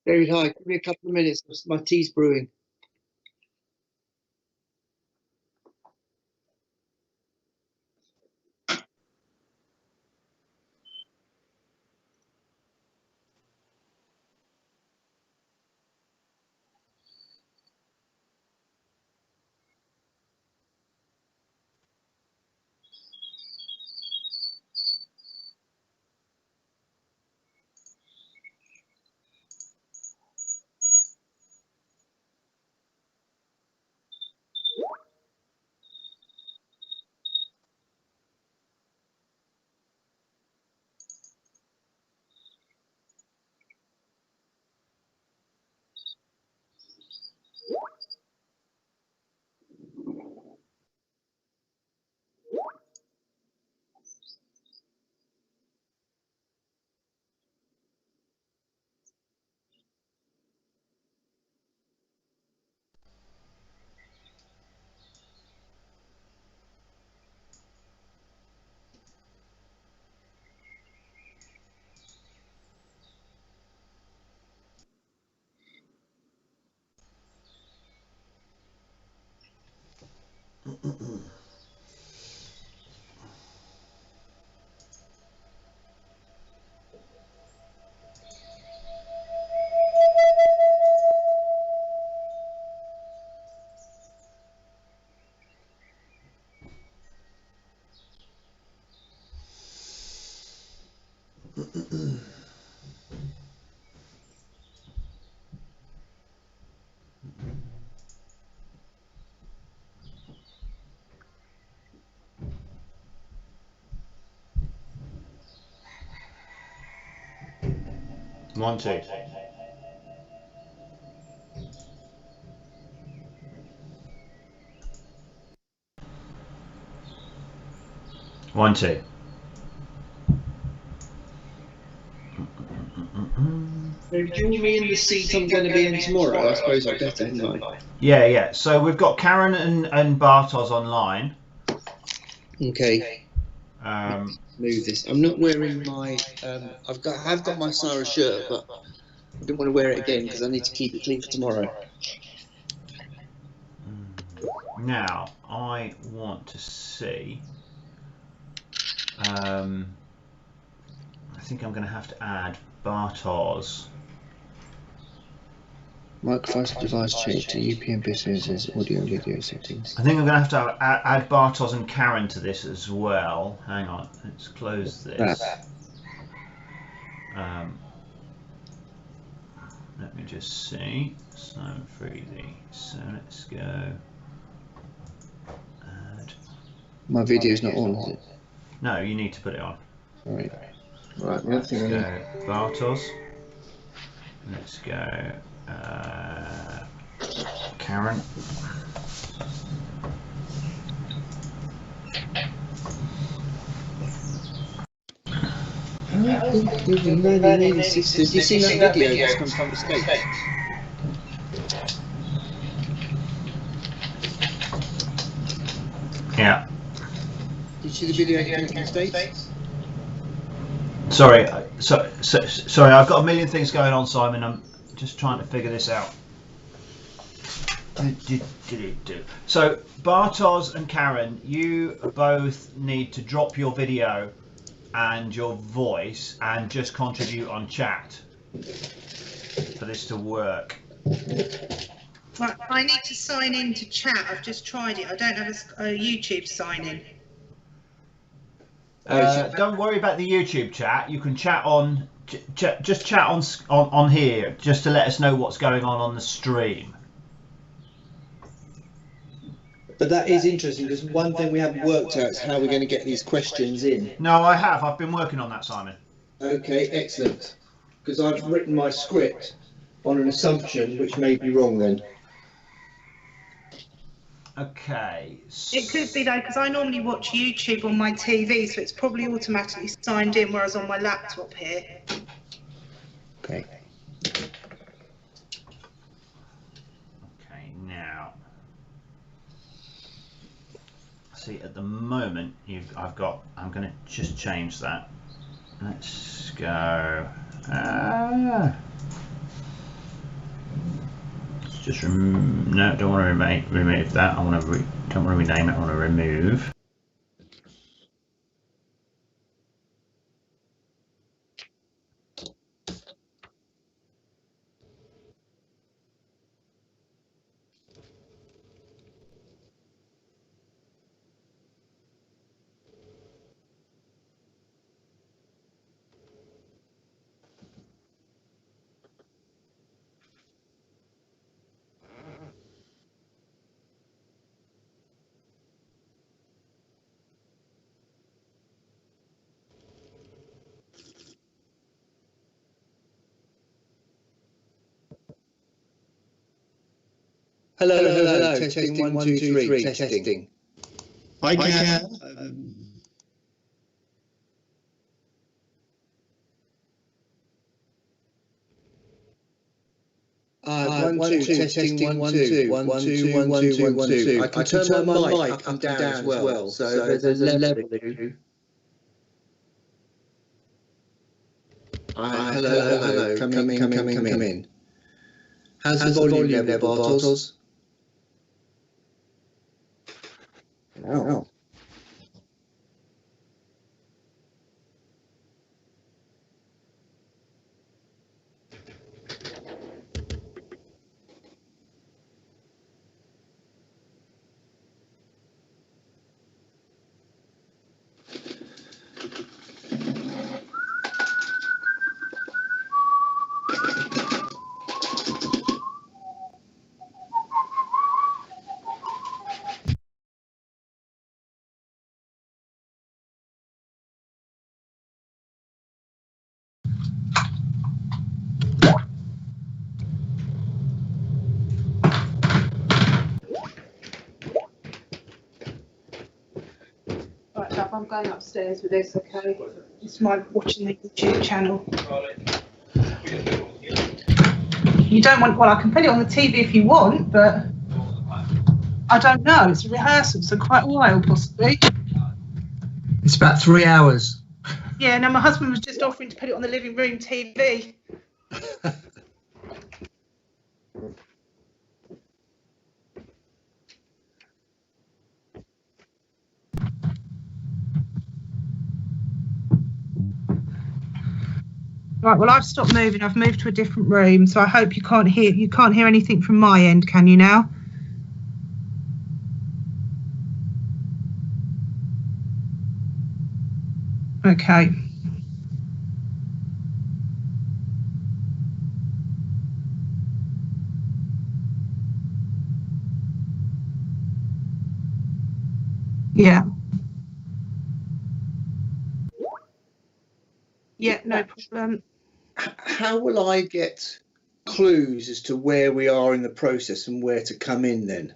David, hi. Give me a couple of minutes. My tea's brewing. One, two. One, two. David, do you want me in the seat I'm going to be in tomorrow? I suppose I better, hadn't I? Yeah. So we've got Karen and Bartos online. Okay. Move this. I'm not wearing my. I've got my Sarah shirt, but I didn't want to wear it again because I need to keep it clean for tomorrow. Now I want to see. I think I'm going to have to add Bartos. Microphone device change to UPN business audio video settings. I think I'm going to have add Bartos and Karen to this as well. Hang on, let's close this. Let me just see. So 3D. So let's go. Add. My video's not on, is it? No, you need to put it on. Right. Let's go Bartos. Let's go Karen. Did you see that video that's come from the States? Yeah. Did you see the video that came from the States? Sorry, sorry, I've got a million things going on, Simon. I'm just trying to figure this out. So Bartos and Karen, you both need to drop your video and your voice and just contribute on chat for this to work. Right, I need to sign in to chat. I've just tried it. I don't have a YouTube sign in. Don't worry about the YouTube chat. You can chat on, just chat on here, just to let us know what's going on the stream. But that is interesting because one thing we haven't worked out is how we're going to get these questions in. No, I have. I've been working on that, Simon. Okay, excellent. Because I've written my script on an assumption which may be wrong then. Okay. It could be though, because I normally watch YouTube on my TV, so it's probably automatically signed in, whereas on my laptop here. Okay. Okay, now. See, at the moment, I'm going to just change that. Let's go. Let's just no, don't want to remove that. Don't want to rename it. I want to remove. Hello. Testing 1, 2, 3. Testing. I can. 1, 2. Testing 1, 2. 1, 2, 1, 2, 1, 2. I can turn my mic up and down as well. So there's a level. Hello. Come in. How's the volume level, Bartos? Oh. Right, love, I'm going upstairs with this, okay? It's my watching the YouTube channel. You don't want, well, I can put it on the TV if you want, but I don't know. It's a rehearsal, so quite a while, possibly. It's about 3 hours. Yeah, no, my husband was just offering to put it on the living room TV. Right, well, I've stopped moving. I've moved to a different room, so I hope you can't hear anything from my end, can you now? Okay. Yeah. Yeah, no problem. How will I get clues as to where we are in the process and where to come in then?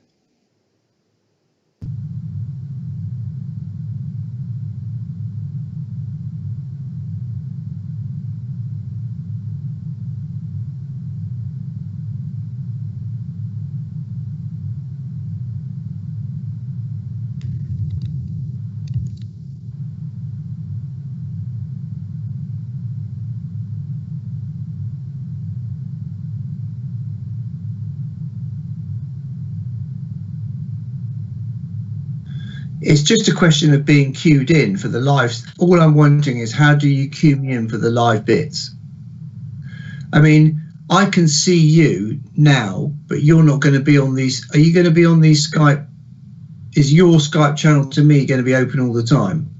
It's just a question of being queued in for the lives. All I'm wanting is how do you queue me in for the live bits? I mean, I can see you now, but you're not going to be on these. Are you going to be on these Skype? Is your Skype channel to me going to be open all the time?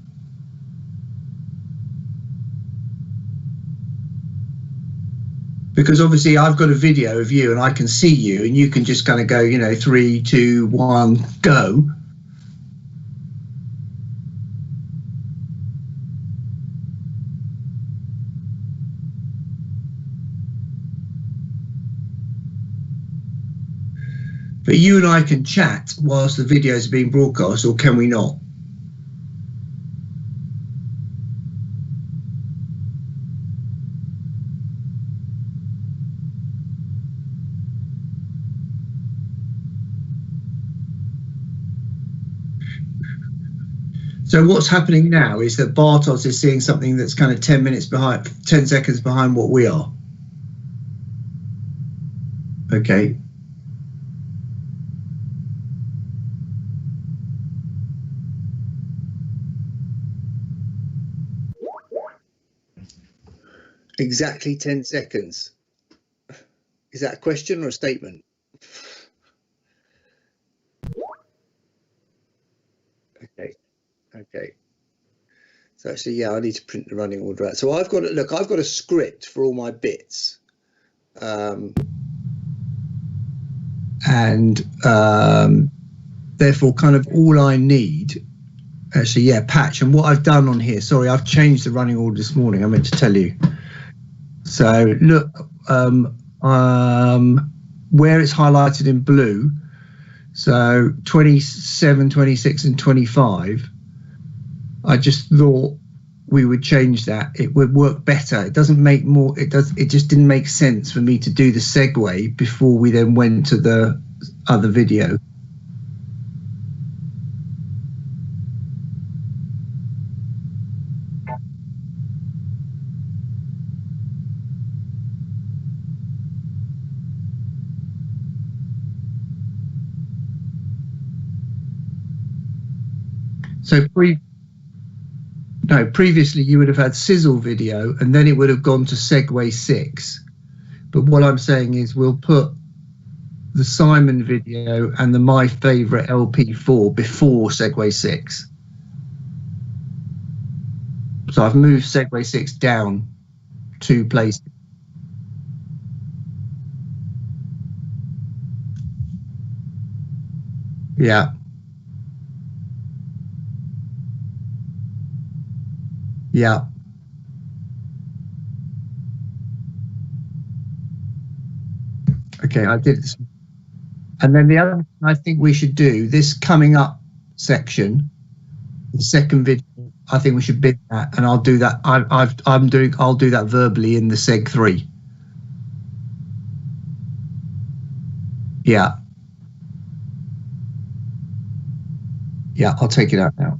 Because obviously I've got a video of you and I can see you and you can just kind of go, 3, 2, 1, go. But you and I can chat whilst the videos are being broadcast, or can we not? So what's happening now is that Bartos is seeing something that's kind of 10 minutes behind, 10 seconds behind what we are. Okay. Exactly 10 seconds. Is that a question or a statement? Okay. Okay. So actually, yeah, I need to print the running order out. So I've got a script for all my bits. Therefore kind of all I need, actually, yeah, patch. And what I've done on here, sorry, I've changed the running order this morning. I meant to tell you. So look, where it's highlighted in blue, so 27, 26 and 25, I just thought we would change that. It would work better. It doesn't make more, it just didn't make sense for me to do the segue before we then went to the other video. So previously you would have had sizzle video and then it would have gone to segue 6. But what I'm saying is we'll put the Simon video and the My Favorite LP4 before segue 6. So I've moved segue 6 down 2 places. Yeah. Yeah. Okay, I did this. And then the other thing I think we should do, this coming up section, the second video, I think we should bid that, and I'll do that. I'll do that verbally in the seg 3. Yeah. Yeah, I'll take it out now.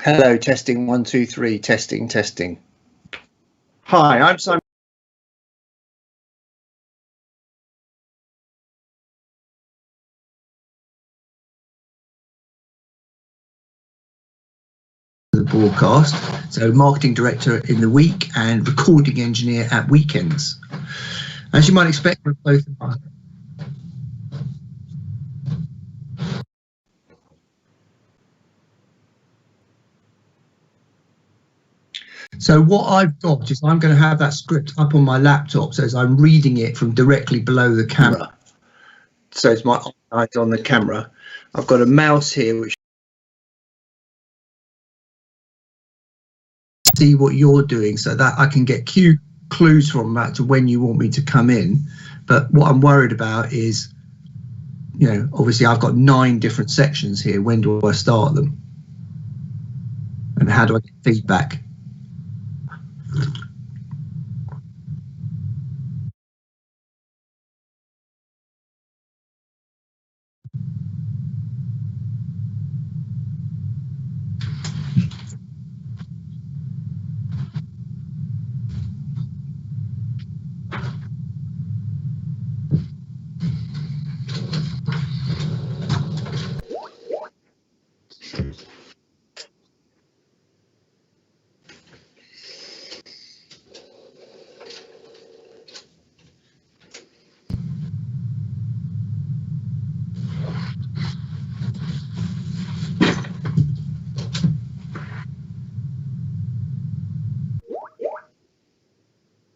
Hello, testing 1 2 3, testing. Hi, I'm Simon. The broadcast, so marketing director in the week and recording engineer at weekends. As you might expect, we're both. So what I've got is I'm going to have that script up on my laptop, so as I'm reading it from directly below the camera. So it's my eyes on the camera. I've got a mouse here which see what you're doing, so that I can get clues from that to when you want me to come in. But what I'm worried about is, you know, obviously I've got 9 different sections here. When do I start them? And how do I get feedback?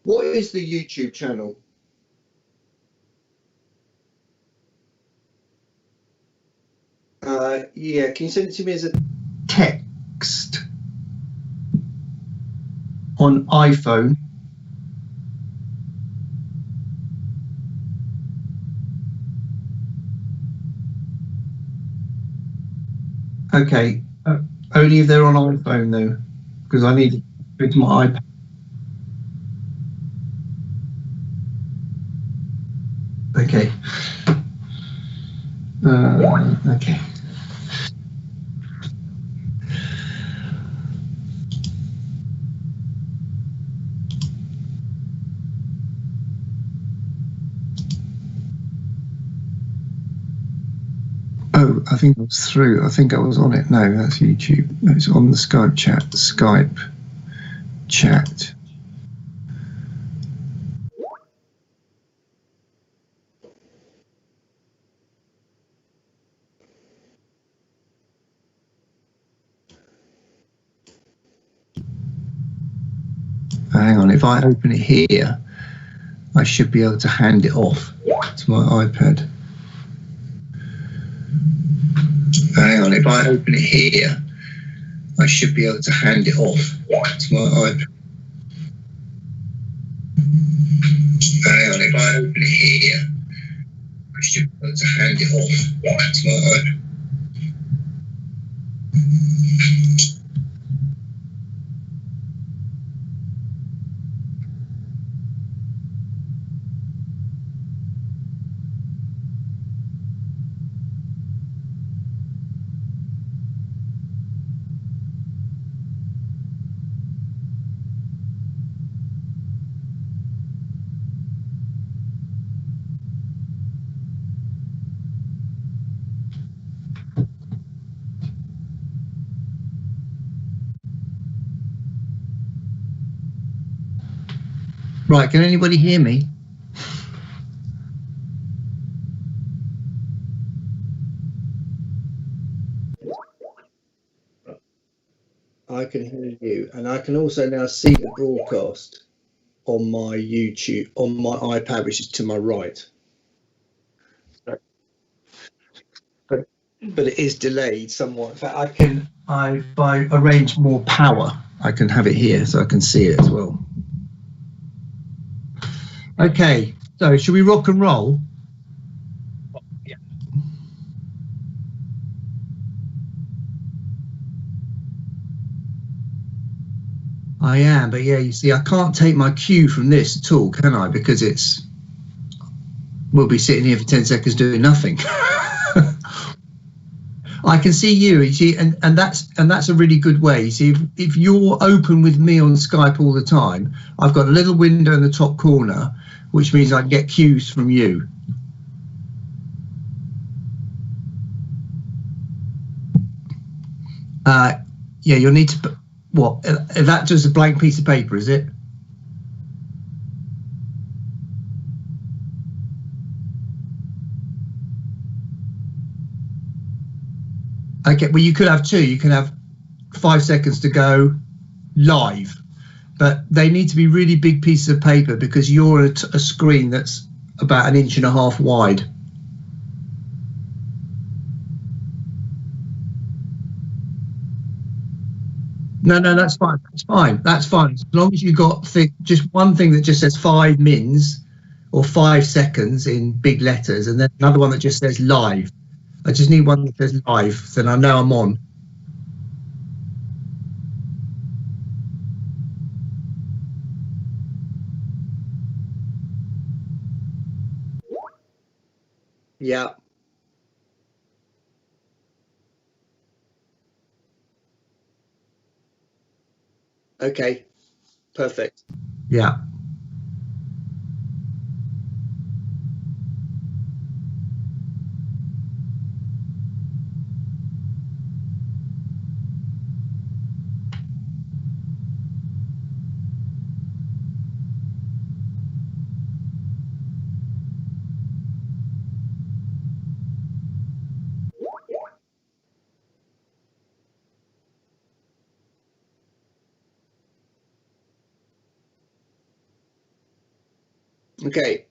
What is the YouTube channel? Yeah, Yeah, can you send it to me as a text on iPhone? Okay, only if they're on iPhone though, because I need to fix my iPad. Okay. Okay. Oh, I think I was through. I think I was on it. No, that's YouTube. It's on the Skype chat. Skype chat. Hang on. If I open it here, I should be able to hand it off to my iPad. Hang on. If I open it here, I should be able to hand it off to my iPad. Hang on. If I open it here, I should be able to hand it off to my iPad. Right, can anybody hear me? I can hear you, and I can also now see the broadcast on my YouTube, on my iPad, which is to my right. But it is delayed somewhat. In fact, if I arrange more power, I can have it here so I can see it as well. Okay, so should we rock and roll? Yeah. I am, but yeah, you see, I can't take my cue from this at all, can I? Because we'll be sitting here for 10 seconds doing nothing. I can see you see, and that's a really good way. You see, if you're open with me on Skype all the time, I've got a little window in the top corner, which means I can get cues from you. Yeah, you'll need to. What? That just a blank piece of paper, is it? Okay. Well, you could have two. You can have 5 seconds to go live, but they need to be really big pieces of paper because you're a screen that's about 1.5 inches wide. No, that's fine. That's fine. That's fine. As long as you got just one thing that just says 5 mins or 5 seconds in big letters, and then another one that just says live. I just need one that says live, then I know I'm on. Yeah. Okay. Perfect. Yeah. Okay.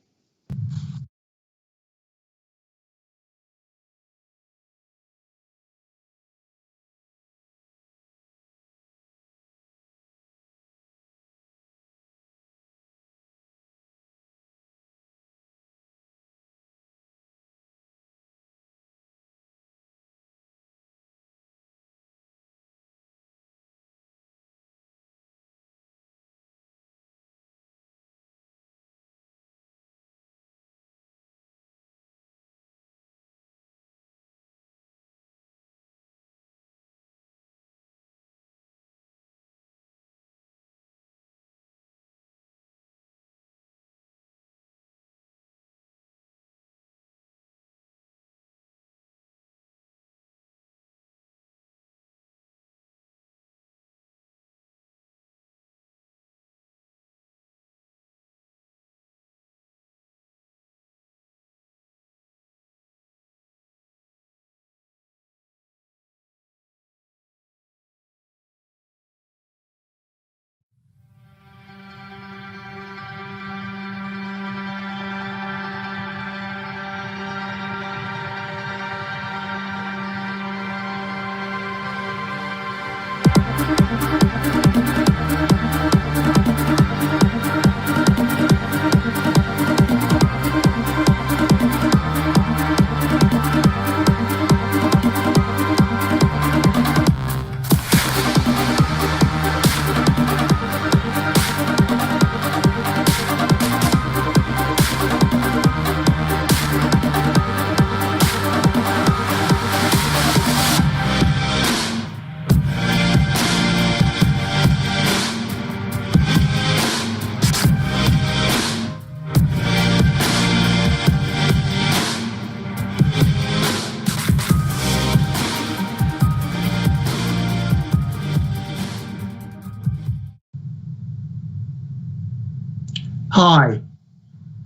Hi,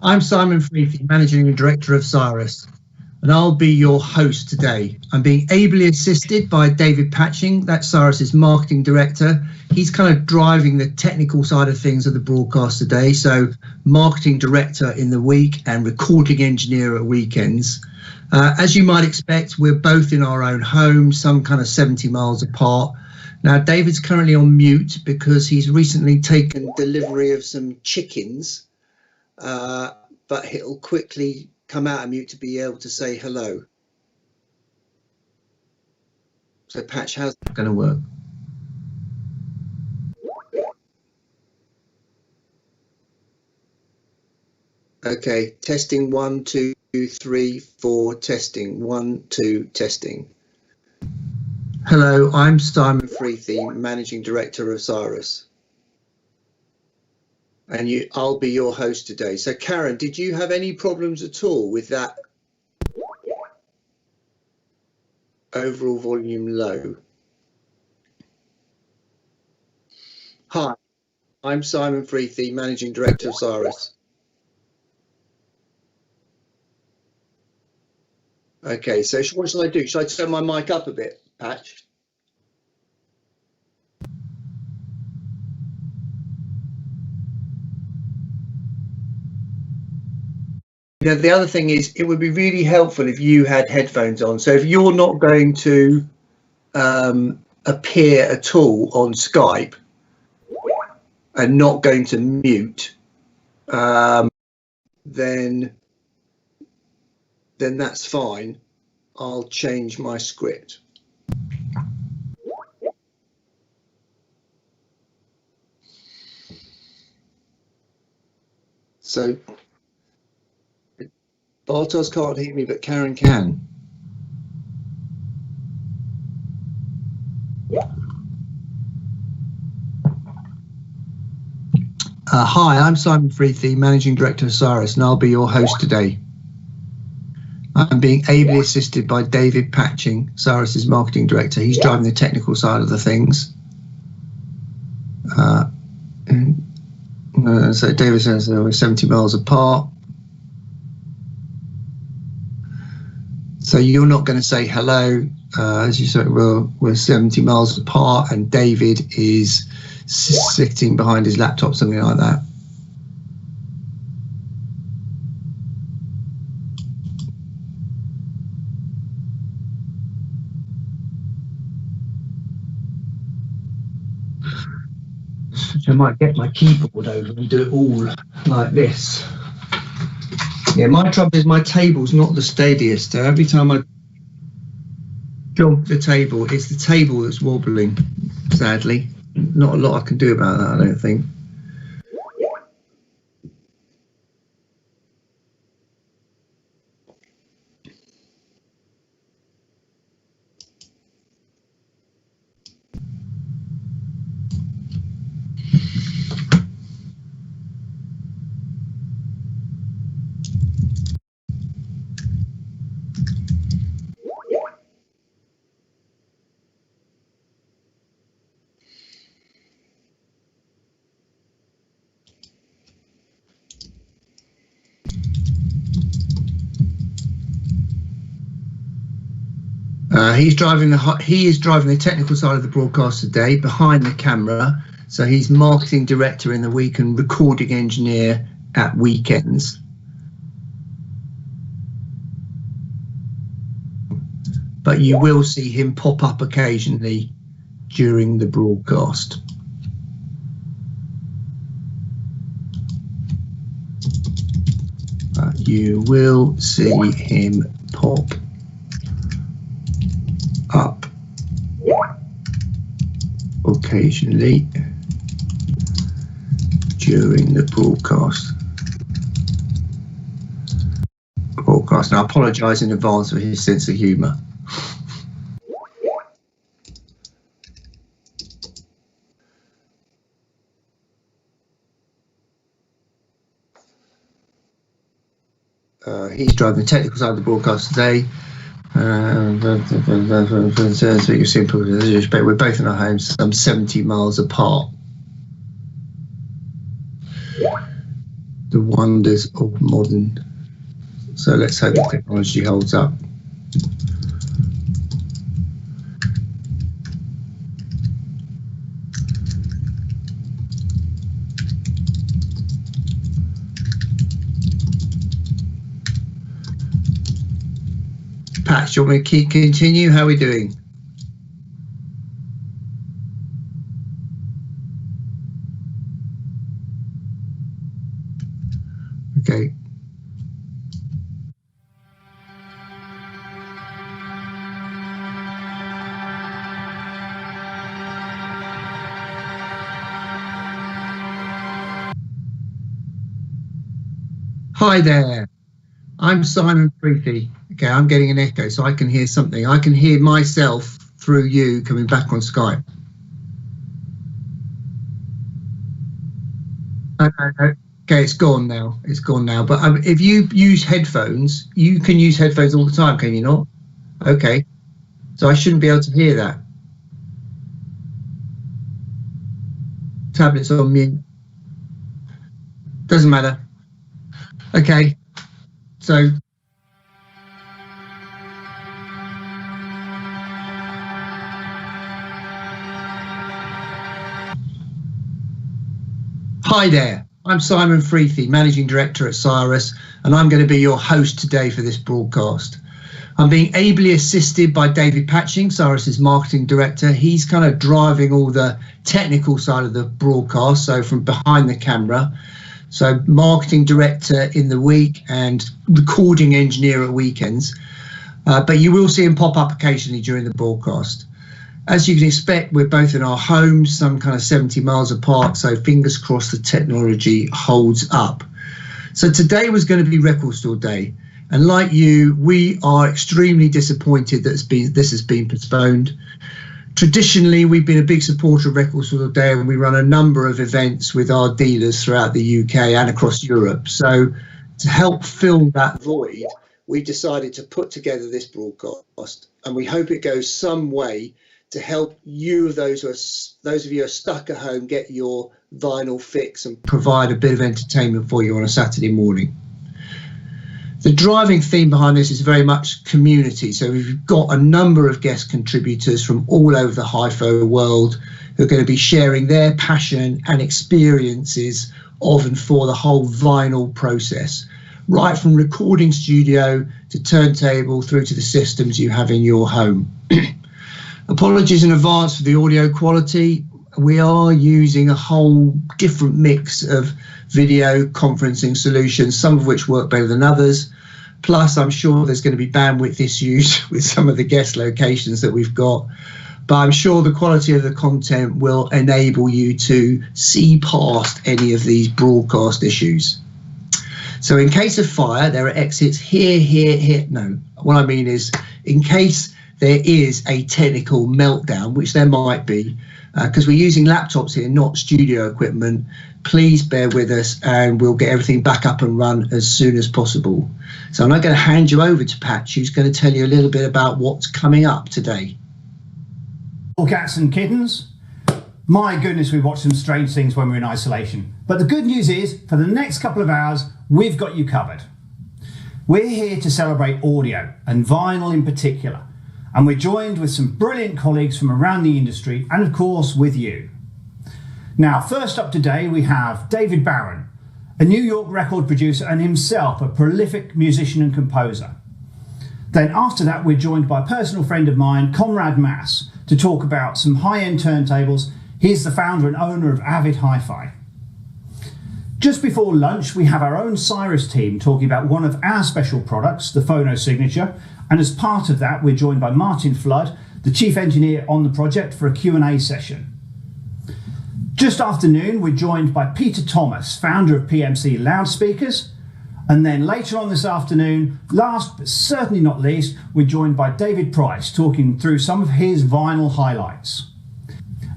I'm Simon Freethy, Managing Director of Cyrus, and I'll be your host today. I'm being ably assisted by David Patching, that's Cyrus's Marketing Director. He's kind of driving the technical side of things of the broadcast today. So Marketing Director in the week and Recording Engineer at weekends. As you might expect, we're both in our own homes, some kind of 70 miles apart. Now, David's currently on mute because he's recently taken delivery of some chickens, but he'll quickly come out of mute to be able to say hello. So, Patch, how's that going to work? Okay, testing 1, 2, 3, 4, testing 1, 2, testing. Hello, I'm Simon Freethy, Managing Director of Cyrus. And I'll be your host today. So Karen, did you have any problems at all with that overall volume low? Hi, I'm Simon Freethy, Managing Director of Cyrus. Okay, so what shall I do? Shall I turn my mic up a bit, Patch? Now, the other thing is, it would be really helpful if you had headphones on. So if you're not going to appear at all on Skype and not going to mute, then that's fine. I'll change my script. So Bartos can't hear me, but Karen can. Hi, I'm Simon Freethy, Managing Director of Cyrus, and I'll be your host today. I'm being ably assisted by David Patching, Cyrus's Marketing Director. He's driving the technical side of the things. So David says we're 70 miles apart. So you're not going to say hello, as you said. Well, we're 70 miles apart, and David is sitting behind his laptop, something like that. I might get my keyboard over and do it all like this. Yeah, my trouble is my table's not the steadiest. So every time I jog the table, it's the table that's wobbling, sadly. Not a lot I can do about that, I don't think. He is driving the technical side of the broadcast today behind the camera. So he's Marketing Director in the week and Recording Engineer at weekends. But you will see him pop up occasionally during the broadcast. You will see him pop up occasionally during the broadcast. And I apologise in advance for his sense of humour. He's driving the technical side of the broadcast today. So you simple. We're both in our homes, some 70 miles apart. the wonders of modern. So let's hope the technology holds up. Pat, do you want me to continue? How are we doing? Okay. Hi there. I'm Simon Preethy. Okay, I'm getting an echo, so I can hear something. I can hear myself through you coming back on Skype. Okay, it's gone now. It's gone now. But if you use headphones, you can use headphones all the time, can you not? Okay. So I shouldn't be able to hear that. Tablet's on mute. Doesn't matter. Okay. So hi there, I'm Simon Freethy, Managing Director at Cyrus, and I'm going to be your host today for this broadcast. I'm being ably assisted by David Patching, Cyrus's Marketing Director. He's kind of driving all the technical side of the broadcast, so from behind the camera. So Marketing Director in the week and recording engineer at weekends. But you will see him pop up occasionally during the broadcast. As you can expect, we're both in our homes, some kind of 70 miles apart, so fingers crossed the technology holds up. So today was going to be Record Store Day, and like you, we are extremely disappointed that this has been postponed. Traditionally, we've been a big supporter of Record Store Day, and we run a number of events with our dealers throughout the UK and across Europe. So to help fill that void, we decided to put together this broadcast, and we hope it goes some way to help you, those of you who are stuck at home, get your vinyl fix and provide a bit of entertainment for you on a Saturday morning. The driving theme behind this is very much community. So we've got a number of guest contributors from all over the hi-fi world who are going to be sharing their passion and experiences of and for the whole vinyl process, right from recording studio to turntable through to the systems you have in your home. Apologies in advance for the audio quality. We are using a whole different mix of video conferencing solutions, some of which work better than others. Plus, I'm sure there's going to be bandwidth issues with some of the guest locations that we've got. But I'm sure the quality of the content will enable you to see past any of these broadcast issues. So in case of fire, there are exits here, here, here. No, what I mean is in case there is a technical meltdown, which there might be, because we're using laptops here, not studio equipment, please bear with us and we'll get everything back up and run as soon as possible. So I'm now going to hand you over to Patch, who's going to tell you a little bit about what's coming up today. All cats and kittens. My goodness, we watched some strange things when we're in isolation. But the good news is, for the next couple of hours, we've got you covered. We're here to celebrate audio, and vinyl in particular. And we're joined with some brilliant colleagues from around the industry and of course with you. Now, first up today we have David Barron, a New York record producer and himself a prolific musician and composer. Then after that we're joined by a personal friend of mine, Conrad Mass, to talk about some high-end turntables. He's the founder and owner of Avid Hi-Fi. Just before lunch we have our own Cyrus team talking about one of our special products, the Phono Signature. And as part of that, we're joined by Martin Flood, the chief engineer on the project, for a Q&A session. Just after noon, we're joined by Peter Thomas, founder of PMC Loudspeakers. And then later on this afternoon, last but certainly not least, we're joined by David Price, talking through some of his vinyl highlights.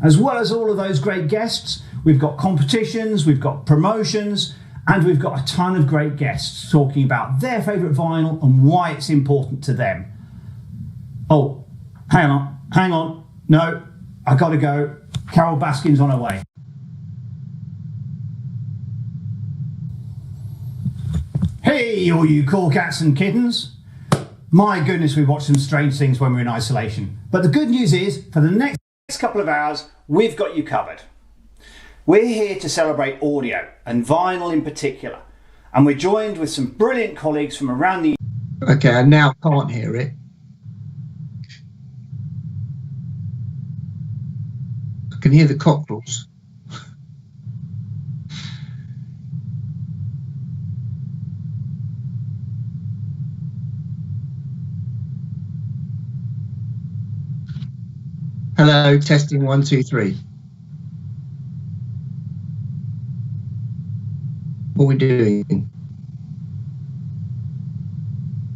As well as all of those great guests, we've got competitions, we've got promotions, and we've got a ton of great guests talking about their favourite vinyl and why it's important to them. Oh, hang on. No, I gotta go. Carol Baskin's on her way. Hey, all you cool cats and kittens. My goodness, we watched some strange things when we were in isolation. But the good news is, for the next couple of hours, we've got you covered. We're here to celebrate audio, and vinyl in particular. And we're joined with some brilliant colleagues from around the... Okay, I now can't hear it. I can hear the cockerels. Hello, testing 1, 2, 3. What are we doing? Do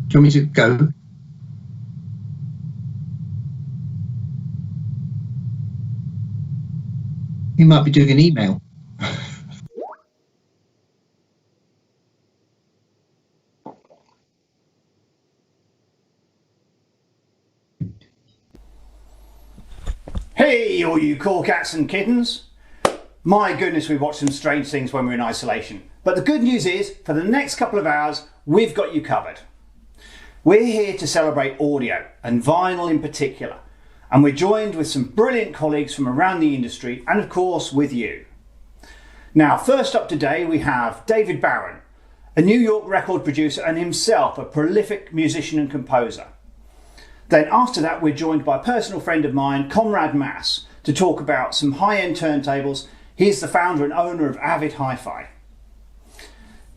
you want me to go? You might be doing an email. Hey, all you cool cats and kittens. My goodness, we watched some strange things when we were in isolation. But the good news is, for the next couple of hours, we've got you covered. We're here to celebrate audio, and vinyl in particular. And we're joined with some brilliant colleagues from around the industry, and of course, with you. Now, first up today, we have David Barron, a New York record producer and himself a prolific musician and composer. Then after that, we're joined by a personal friend of mine, Conrad Mass, to talk about some high-end turntables. He's the founder and owner of Avid Hi-Fi.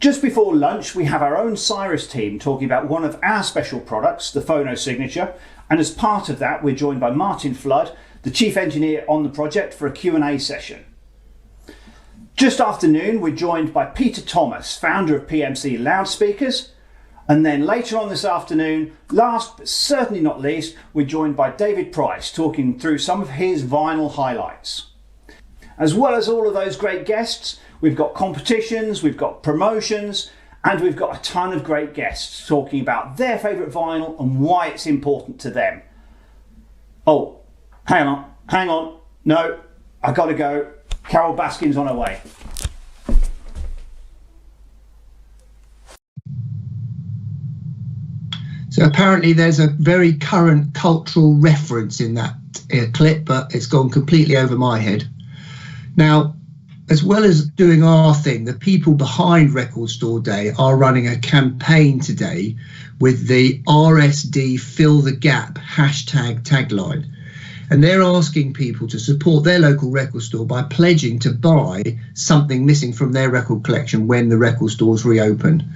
Just before lunch, we have our own Cyrus team talking about one of our special products, the Phono Signature. And as part of that, we're joined by Martin Flood, the chief engineer on the project, for a Q&A session. Just after noon, we're joined by Peter Thomas, founder of PMC Loudspeakers. And then later on this afternoon, last but certainly not least, we're joined by David Price talking through some of his vinyl highlights. As well as all of those great guests, we've got competitions, we've got promotions, and we've got a ton of great guests talking about their favourite vinyl and why it's important to them. Oh, hang on, no, I gotta go. Carol Baskin's on her way. So apparently there's a very current cultural reference in that clip, but it's gone completely over my head. Now, as well as doing our thing, the people behind Record Store Day are running a campaign today with the RSD Fill the Gap hashtag tagline. And they're asking people to support their local record store by pledging to buy something missing from their record collection when the record stores reopen.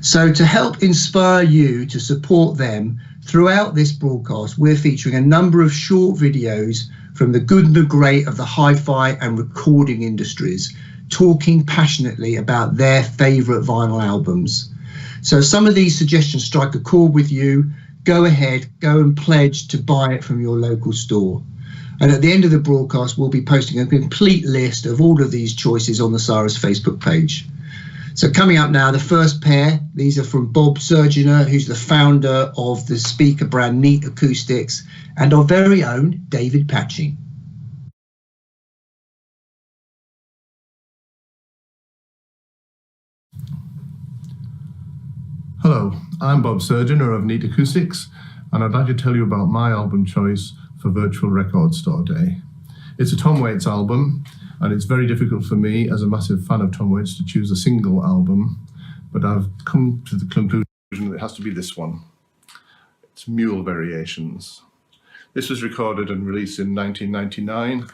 So to help inspire you to support them, throughout this broadcast, we're featuring a number of short videos from the good and the great of the hi-fi and recording industries, talking passionately about their favourite vinyl albums. So some of these suggestions strike a chord with you. Go ahead, go and pledge to buy it from your local store. And at the end of the broadcast, we'll be posting a complete list of all of these choices on the Cyrus Facebook page. So coming up now, the first pair, these are from Bob Surgener, who's the founder of the speaker brand Neat Acoustics, and our very own David Patching. Hello, I'm Bob Surgener of Neat Acoustics, and I'd like to tell you about my album choice for Virtual Record Store Day. It's a Tom Waits album, and it's very difficult for me as a massive fan of Tom Waits to choose a single album, but I've come to the conclusion that it has to be this one. It's Mule Variations. This was recorded and released in 1999,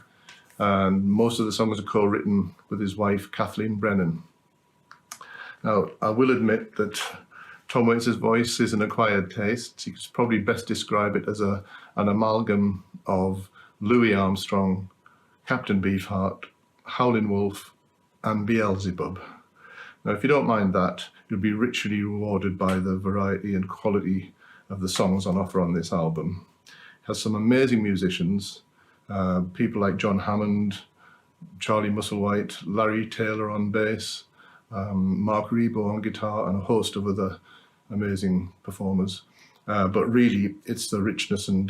and most of the songs are co-written with his wife Kathleen Brennan. Now, I will admit that Tom Waits' voice is an acquired taste. You could probably best describe it as an amalgam of Louis Armstrong, Captain Beefheart, Howlin' Wolf, and Beelzebub. Now, if you don't mind that, you'll be richly rewarded by the variety and quality of the songs on offer on this album. It has some amazing musicians, people like John Hammond, Charlie Musselwhite, Larry Taylor on bass, Mark Rebo on guitar, and a host of other amazing performers. But really, it's the richness and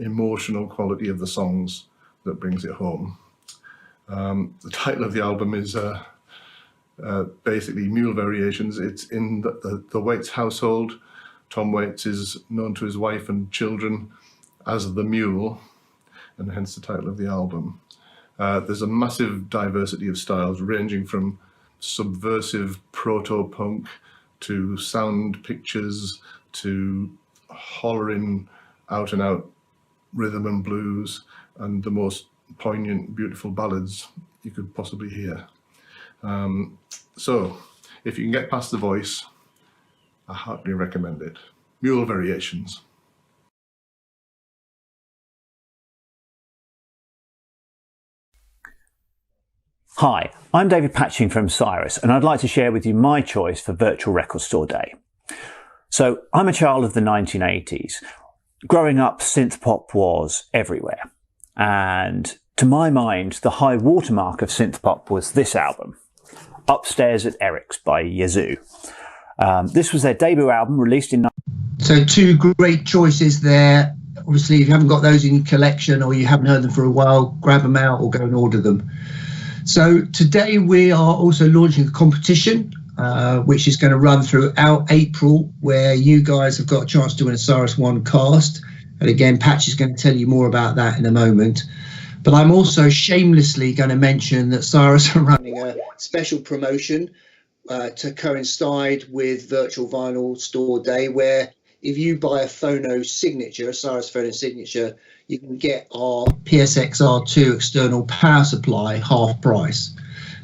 emotional quality of the songs that brings it home. The title of the album is basically mule variations. It's in the Waits household. Tom Waits is known to his wife and children as the Mule, and hence the title of the album. There's a massive diversity of styles, ranging from subversive proto-punk to sound pictures to hollering out-and-out rhythm and blues, and the most poignant, beautiful ballads you could possibly hear. So, if you can get past the voice, I heartily recommend it. Mule Variations. Hi, I'm David Patching from Cyrus, and I'd like to share with you my choice for Virtual Record Store Day. So, I'm a child of the 1980s. Growing up, synth pop was everywhere. And to my mind, the high watermark of synth pop was this album, Upstairs at Eric's by Yazoo. This was their debut album, released in... So two great choices there. Obviously, if you haven't got those in your collection or you haven't heard them for a while, grab them out or go and order them. So today we are also launching a competition, which is going to run throughout April, where you guys have got a chance to win a Cyrus One cast. And again, Patch is going to tell you more about that in a moment. But I'm also shamelessly going to mention that Cyrus are running a special promotion to coincide with Virtual Vinyl Store Day, where if you buy a phono signature, a Cyrus phono signature, you can get our PSX-R2 external power supply half price.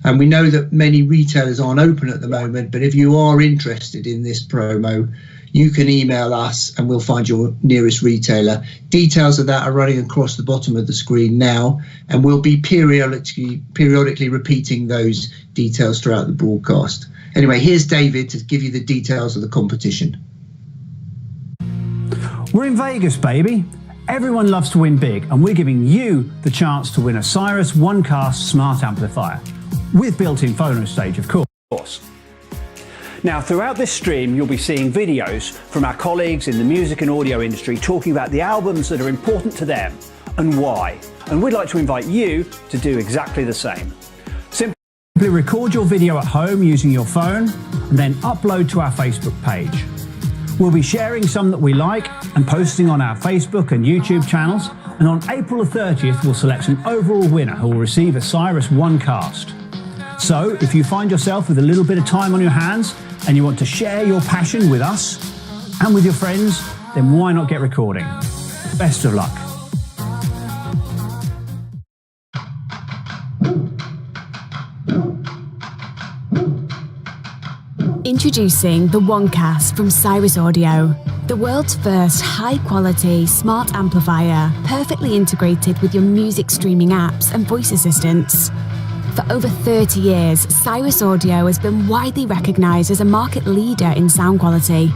And we know that many retailers aren't open at the moment, but if you are interested in this promo, you can email us and we'll find your nearest retailer. Details of that are running across the bottom of the screen now, and we'll be periodically repeating those details throughout the broadcast. Anyway, here's David to give you the details of the competition. We're in Vegas, baby. Everyone loves to win big, and we're giving you the chance to win a Cyrus One-Cast Smart Amplifier with built-in phono stage, of course. Now, throughout this stream, you'll be seeing videos from our colleagues in the music and audio industry talking about the albums that are important to them and why. And we'd like to invite you to do exactly the same. Simply record your video at home using your phone and then upload to our Facebook page. We'll be sharing some that we like and posting on our Facebook and YouTube channels. And on April the 30th, we'll select an overall winner who will receive a Cyrus One cast. So if you find yourself with a little bit of time on your hands and you want to share your passion with us and with your friends, then why not get recording? Best of luck. Introducing the OneCast from Cyrus Audio, the world's first high-quality smart amplifier, perfectly integrated with your music streaming apps and voice assistants. For over 30 years, Cyrus Audio has been widely recognized as a market leader in sound quality.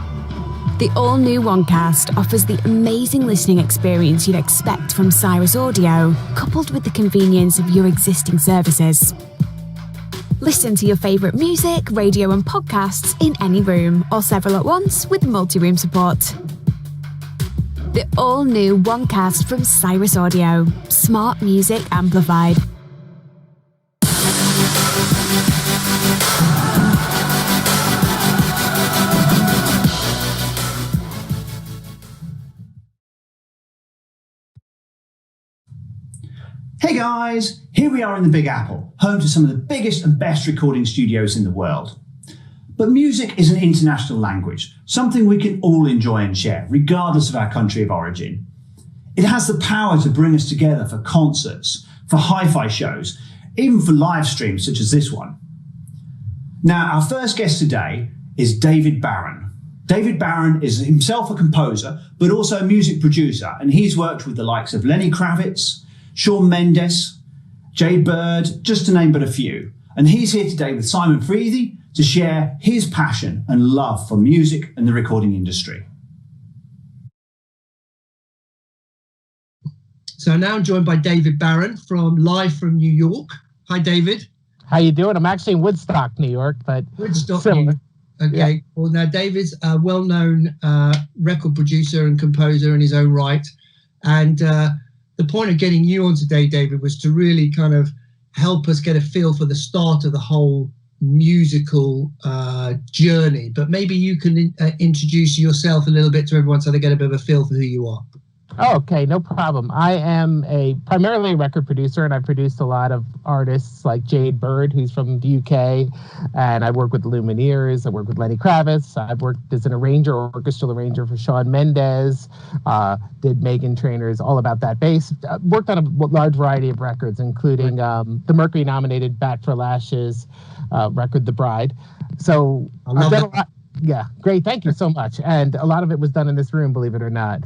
The all-new OneCast offers the amazing listening experience you'd expect from Cyrus Audio, coupled with the convenience of your existing services. Listen to your favourite music, radio and podcasts in any room or several at once with multi-room support. The all-new OneCast from Cyrus Audio. Smart music amplified. Hey guys, here we are in the Big Apple, home to some of the biggest and best recording studios in the world. But music is an international language, something we can all enjoy and share, regardless of our country of origin. It has the power to bring us together for concerts, for hi-fi shows, even for live streams such as this one. Now, our first guest today is David Barron. David Barron is himself a composer, but also a music producer, and he's worked with the likes of Lenny Kravitz, Shawn Mendes, Jay Bird, just to name but a few. And he's here today with Simon Freethy to share his passion and love for music and the recording industry. So now I'm joined by David Barron live from New York. Hi, David. How you doing? I'm actually in Woodstock, New York, but Woodstock, similar. Okay. Yeah. Well, now David's a well-known record producer and composer in his own right. And the point of getting you on today, David, was to really kind of help us get a feel for the start of the whole musical journey, but maybe you can introduce yourself a little bit to everyone so they get a bit of a feel for who you are. Oh, okay, no problem. I am primarily a record producer, and I've produced a lot of artists like Jade Bird, who's from the UK, and I work with the Lumineers. I work with Lenny Kravitz. I've worked as an arranger, orchestral arranger for Shawn Mendes. Did Meghan Trainor's All About That Bass. Worked on a large variety of records, including the Mercury-nominated Bat for Lashes record, The Bride. So I've done a lot. Yeah, great. Thank you so much. And a lot of it was done in this room, believe it or not.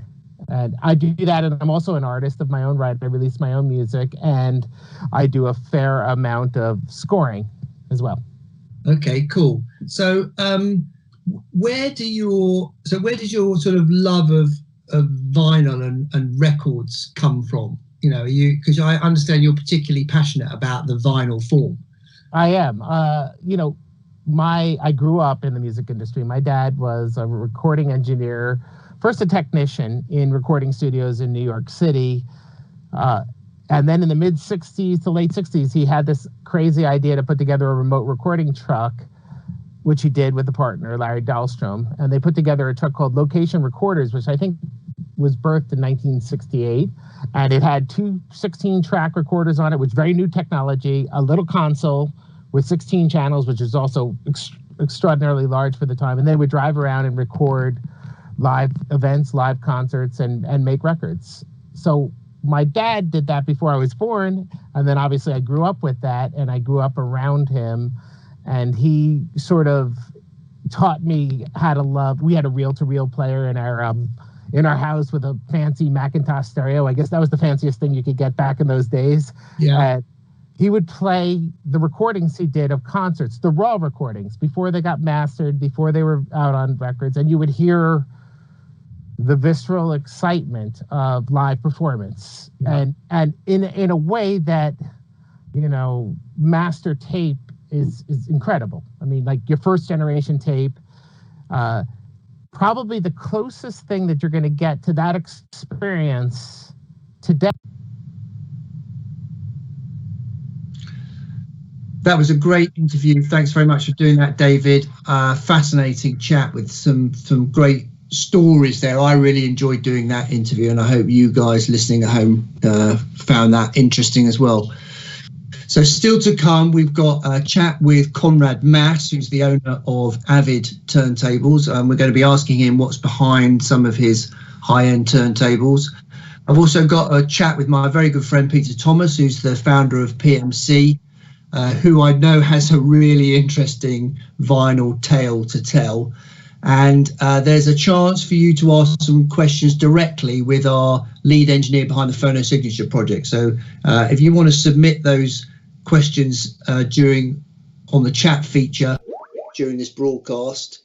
And I do that, and I'm also an artist of my own right. I release my own music, and I do a fair amount of scoring as well. Okay, cool. So, where does your sort of love of vinyl and records come from? You know, because I understand you're particularly passionate about the vinyl form. I am. You know, I grew up in the music industry. My dad was a recording engineer. First a technician in recording studios in New York City. And then in the mid-'60s to late 60s, he had this crazy idea to put together a remote recording truck, which he did with a partner, Larry Dahlstrom. And they put together a truck called Location Recorders, which I think was birthed in 1968. And it had two 16-track recorders on it, which was very new technology, a little console with 16 channels, which is also extraordinarily large for the time. And they would drive around and record live events, live concerts, and make records. So my dad did that before I was born, and then obviously I grew up with that, and I grew up around him, and he sort of taught me how to love. We had a reel-to-reel player in our house with a fancy Macintosh stereo. I guess that was the fanciest thing you could get back in those days. Yeah. And he would play the recordings he did of concerts, the raw recordings, before they got mastered, before they were out on records, and you would hear the visceral excitement of live performance. Yeah. And in a way that, you know, master tape is incredible. I mean, like your first generation tape, probably the closest thing that you're going to get to that experience today. That was a great interview. Thanks very much for doing that, David. Fascinating chat with some great stories there. I really enjoyed doing that interview, and I hope you guys listening at home found that interesting as well. So still to come, we've got a chat with Conrad Mass, who's the owner of Avid Turntables. We're going to be asking him what's behind some of his high-end turntables. I've also got a chat with my very good friend Peter Thomas, who's the founder of PMC, who I know has a really interesting vinyl tale to tell. And there's a chance for you to ask some questions directly with our lead engineer behind the Phono Signature project. So if you want to submit those questions on the chat feature during this broadcast,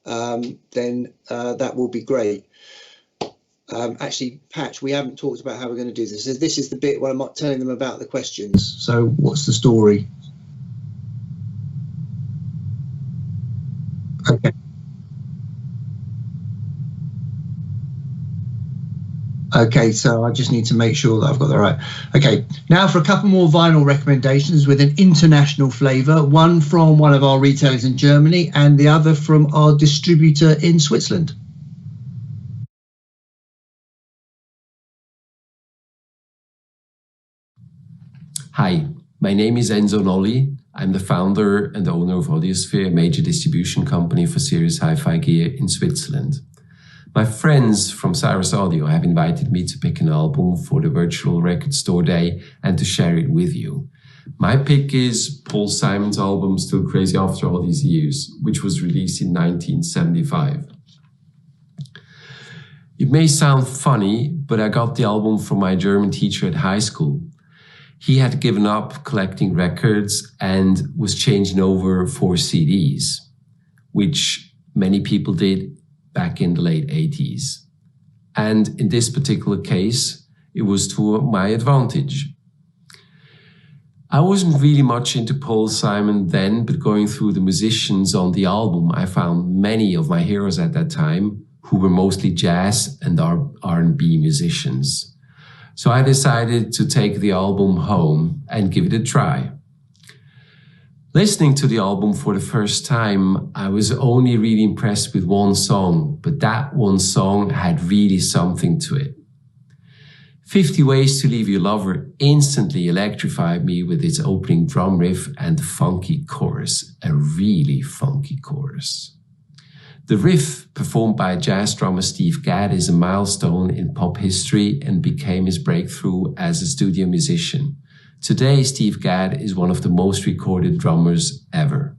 then that will be great. Actually, Patch, we haven't talked about how we're going to do this. This is the bit where I'm not telling them about the questions. So what's the story? Okay. Okay, so I just need to make sure that I've got that right. Okay, now for a couple more vinyl recommendations with an international flavour, one from one of our retailers in Germany and the other from our distributor in Switzerland. Hi, my name is Enzo Nolli. I'm the founder and owner of Audiosphere, a major distribution company for serious hi-fi gear in Switzerland. My friends from Cyrus Audio have invited me to pick an album for the virtual record store day and to share it with you. My pick is Paul Simon's album Still Crazy After All These Years, which was released in 1975. It may sound funny, but I got the album from my German teacher at high school. He had given up collecting records and was changing over for CDs, which many people did back in the late 80s. And in this particular case, it was to my advantage. I wasn't really much into Paul Simon then, but going through the musicians on the album, I found many of my heroes at that time who were mostly jazz and R&B musicians. So I decided to take the album home and give it a try. Listening to the album for the first time, I was only really impressed with one song, but that one song had really something to it. 50 Ways to Leave Your Lover instantly electrified me with its opening drum riff and funky chorus, a really funky chorus. The riff, performed by jazz drummer Steve Gadd, is a milestone in pop history and became his breakthrough as a studio musician. Today, Steve Gadd is one of the most recorded drummers ever.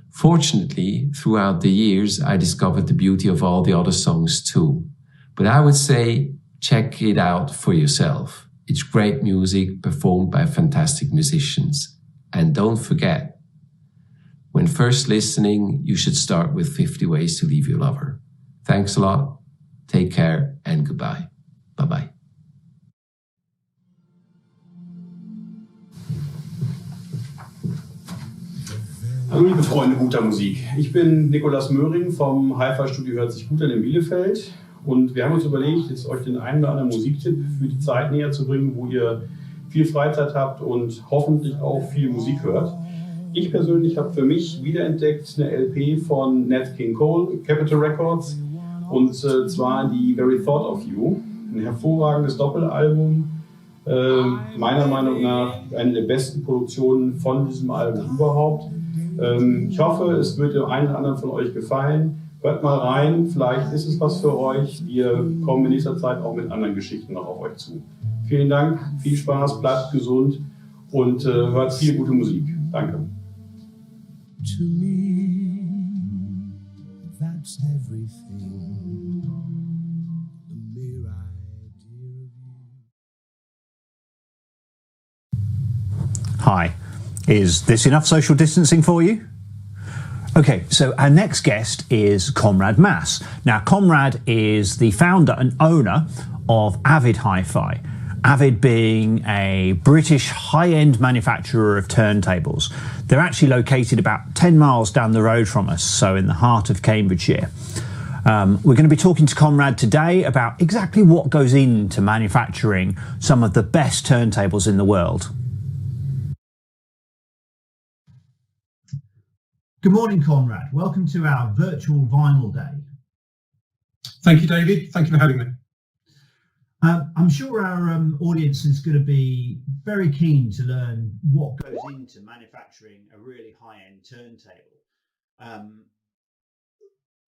Fortunately, throughout the years, I discovered the beauty of all the other songs too. But I would say, check it out for yourself. It's great music performed by fantastic musicians. And don't forget, when first listening, you should start with 50 Ways to Leave Your Lover. Thanks a lot, take care, and goodbye. Bye-bye. Hallo liebe Freunde guter Musik, ich bin Nikolaus Möhring vom Hi-Fi-Studio Hört sich gut an in Bielefeld und wir haben uns überlegt, jetzt euch den einen oder anderen Musiktipp für die Zeit näher zu bringen, wo ihr viel Freizeit habt und hoffentlich auch viel Musik hört. Ich persönlich habe für mich wiederentdeckt eine LP von Nat King Cole, Capitol Records, und zwar die Very Thought of You, ein hervorragendes Doppelalbum. Meiner Meinung nach eine der besten Produktionen von diesem Album überhaupt. Ich hoffe, es wird dem einen oder anderen von euch gefallen. Hört mal rein, vielleicht ist es was für euch. Wir kommen in nächster Zeit auch mit anderen Geschichten noch auf euch zu. Vielen Dank, viel Spaß, bleibt gesund und hört viel gute Musik. Danke. To me, that's everything. The mere idea of you. Hi. Is this enough social distancing for you? Okay, so our next guest is Conrad Mass. Now, Conrad is the founder and owner of Avid Hi-Fi. Avid being a British high-end manufacturer of turntables. They're actually located about 10 miles down the road from us, so in the heart of Cambridgeshire. We're going to be talking to Conrad today about exactly what goes into manufacturing some of the best turntables in the world. Good morning, Conrad. Welcome to our virtual vinyl day. Thank you, David. Thank you for having me. I'm sure our audience is going to be very keen to learn what goes into manufacturing a really high-end turntable.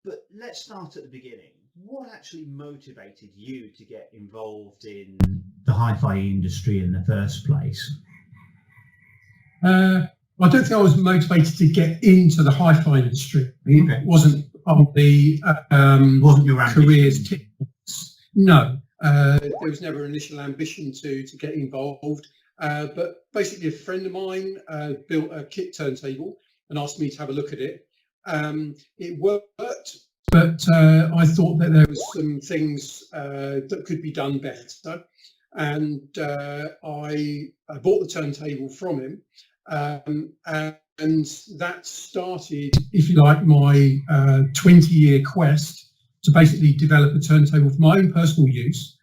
But let's start at the beginning. What actually motivated you to get involved in the hi-fi industry in the first place? I don't think I was motivated to get into the hi-fi industry. Okay. It wasn't on the wasn't your careers tips. No, there was never initial ambition to get involved. But basically, a friend of mine built a kit turntable and asked me to have a look at it. It worked, but I thought that there was some things that could be done better. And I bought the turntable from him. And that started, if you like, my 20-year quest to basically develop a turntable for my own personal use.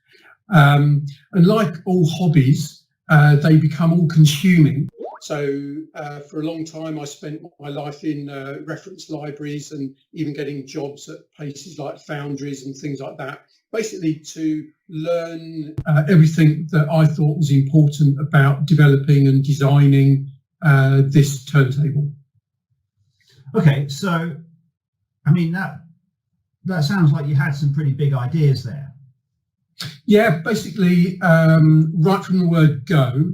And like all hobbies, they become all consuming. So for a long time, I spent my life in reference libraries and even getting jobs at places like foundries and things like that, basically to learn everything that I thought was important about developing and designing this turntable. Okay, so I mean that sounds like you had some pretty big ideas there. Yeah, basically right from the word go.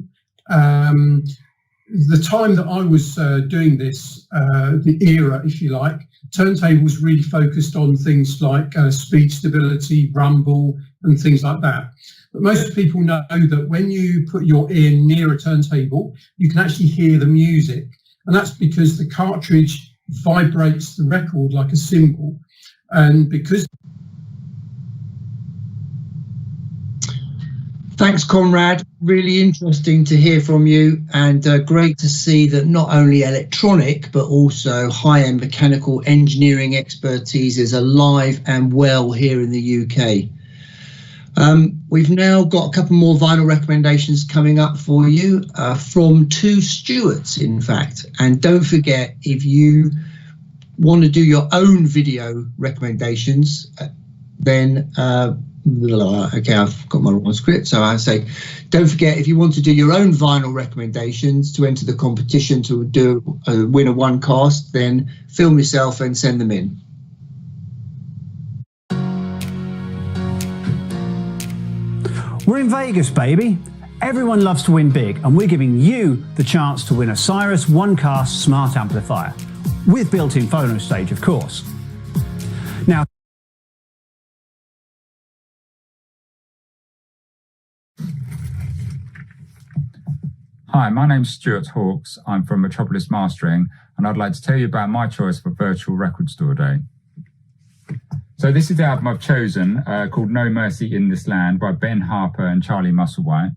The time that I was doing this, the era, if you like, turntables really focused on things like speed stability, rumble, and things like that. But most people know that when you put your ear near a turntable, you can actually hear the music. And that's because the cartridge vibrates the record like a cymbal. And because... Thanks, Conrad. Really interesting to hear from you, and great to see that not only electronic, but also high-end mechanical engineering expertise is alive and well here in the UK. We've now got a couple more vinyl recommendations coming up for you from two Stuarts, in fact. And don't forget, if you want to do your own video recommendations, then okay, I've got my wrong script, so I say, don't forget, if you want to do your own vinyl recommendations to enter the competition to do win a one cast, then film yourself and send them in. We're in Vegas, baby. Everyone loves to win big, and we're giving you the chance to win a Cyrus One-Cast Smart Amplifier, with built-in phono stage, of course. Now, hi, my name's Stuart Hawkes. I'm from Metropolis Mastering, and I'd like to tell you about my choice for Virtual Record Store Day. So this is the album I've chosen, called No Mercy in This Land by Ben Harper and Charlie Musselwhite.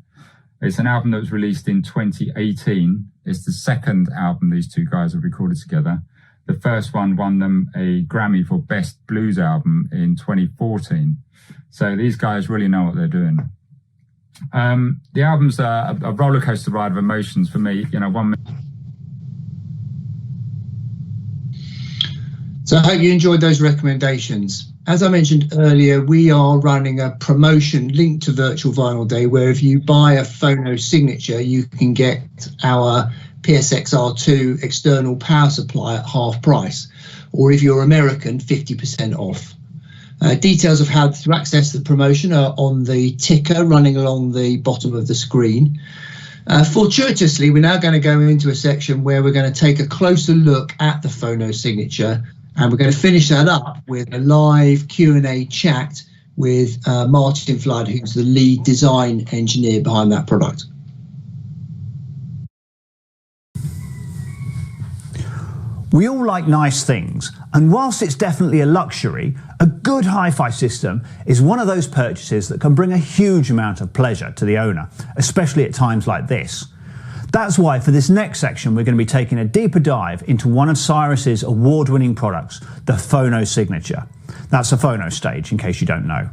It's an album that was released in 2018. It's the second album these two guys have recorded together. The first one won them a Grammy for Best Blues Album in 2014. So these guys really know what they're doing. The album's a roller coaster ride of emotions for me. You know, 1 minute. So I hope you enjoyed those recommendations. As I mentioned earlier, we are running a promotion linked to Virtual Vinyl Day, where if you buy a phono signature, you can get our PSX-R2 external power supply at half price, or if you're American, 50% off. Details of how to access the promotion are on the ticker running along the bottom of the screen. Fortuitously, we're now going to go into a section where we're going to take a closer look at the phono signature, and we're going to finish that up with a live Q&A chat with Martin Flood, who's the lead design engineer behind that product. we all like nice things, and whilst it's definitely a luxury, a good hi-fi system is one of those purchases that can bring a huge amount of pleasure to the owner, especially at times like this. That's why for this next section we're going to be taking a deeper dive into one of Cyrus's award-winning products, the Phono Signature. That's a phono stage, in case you don't know.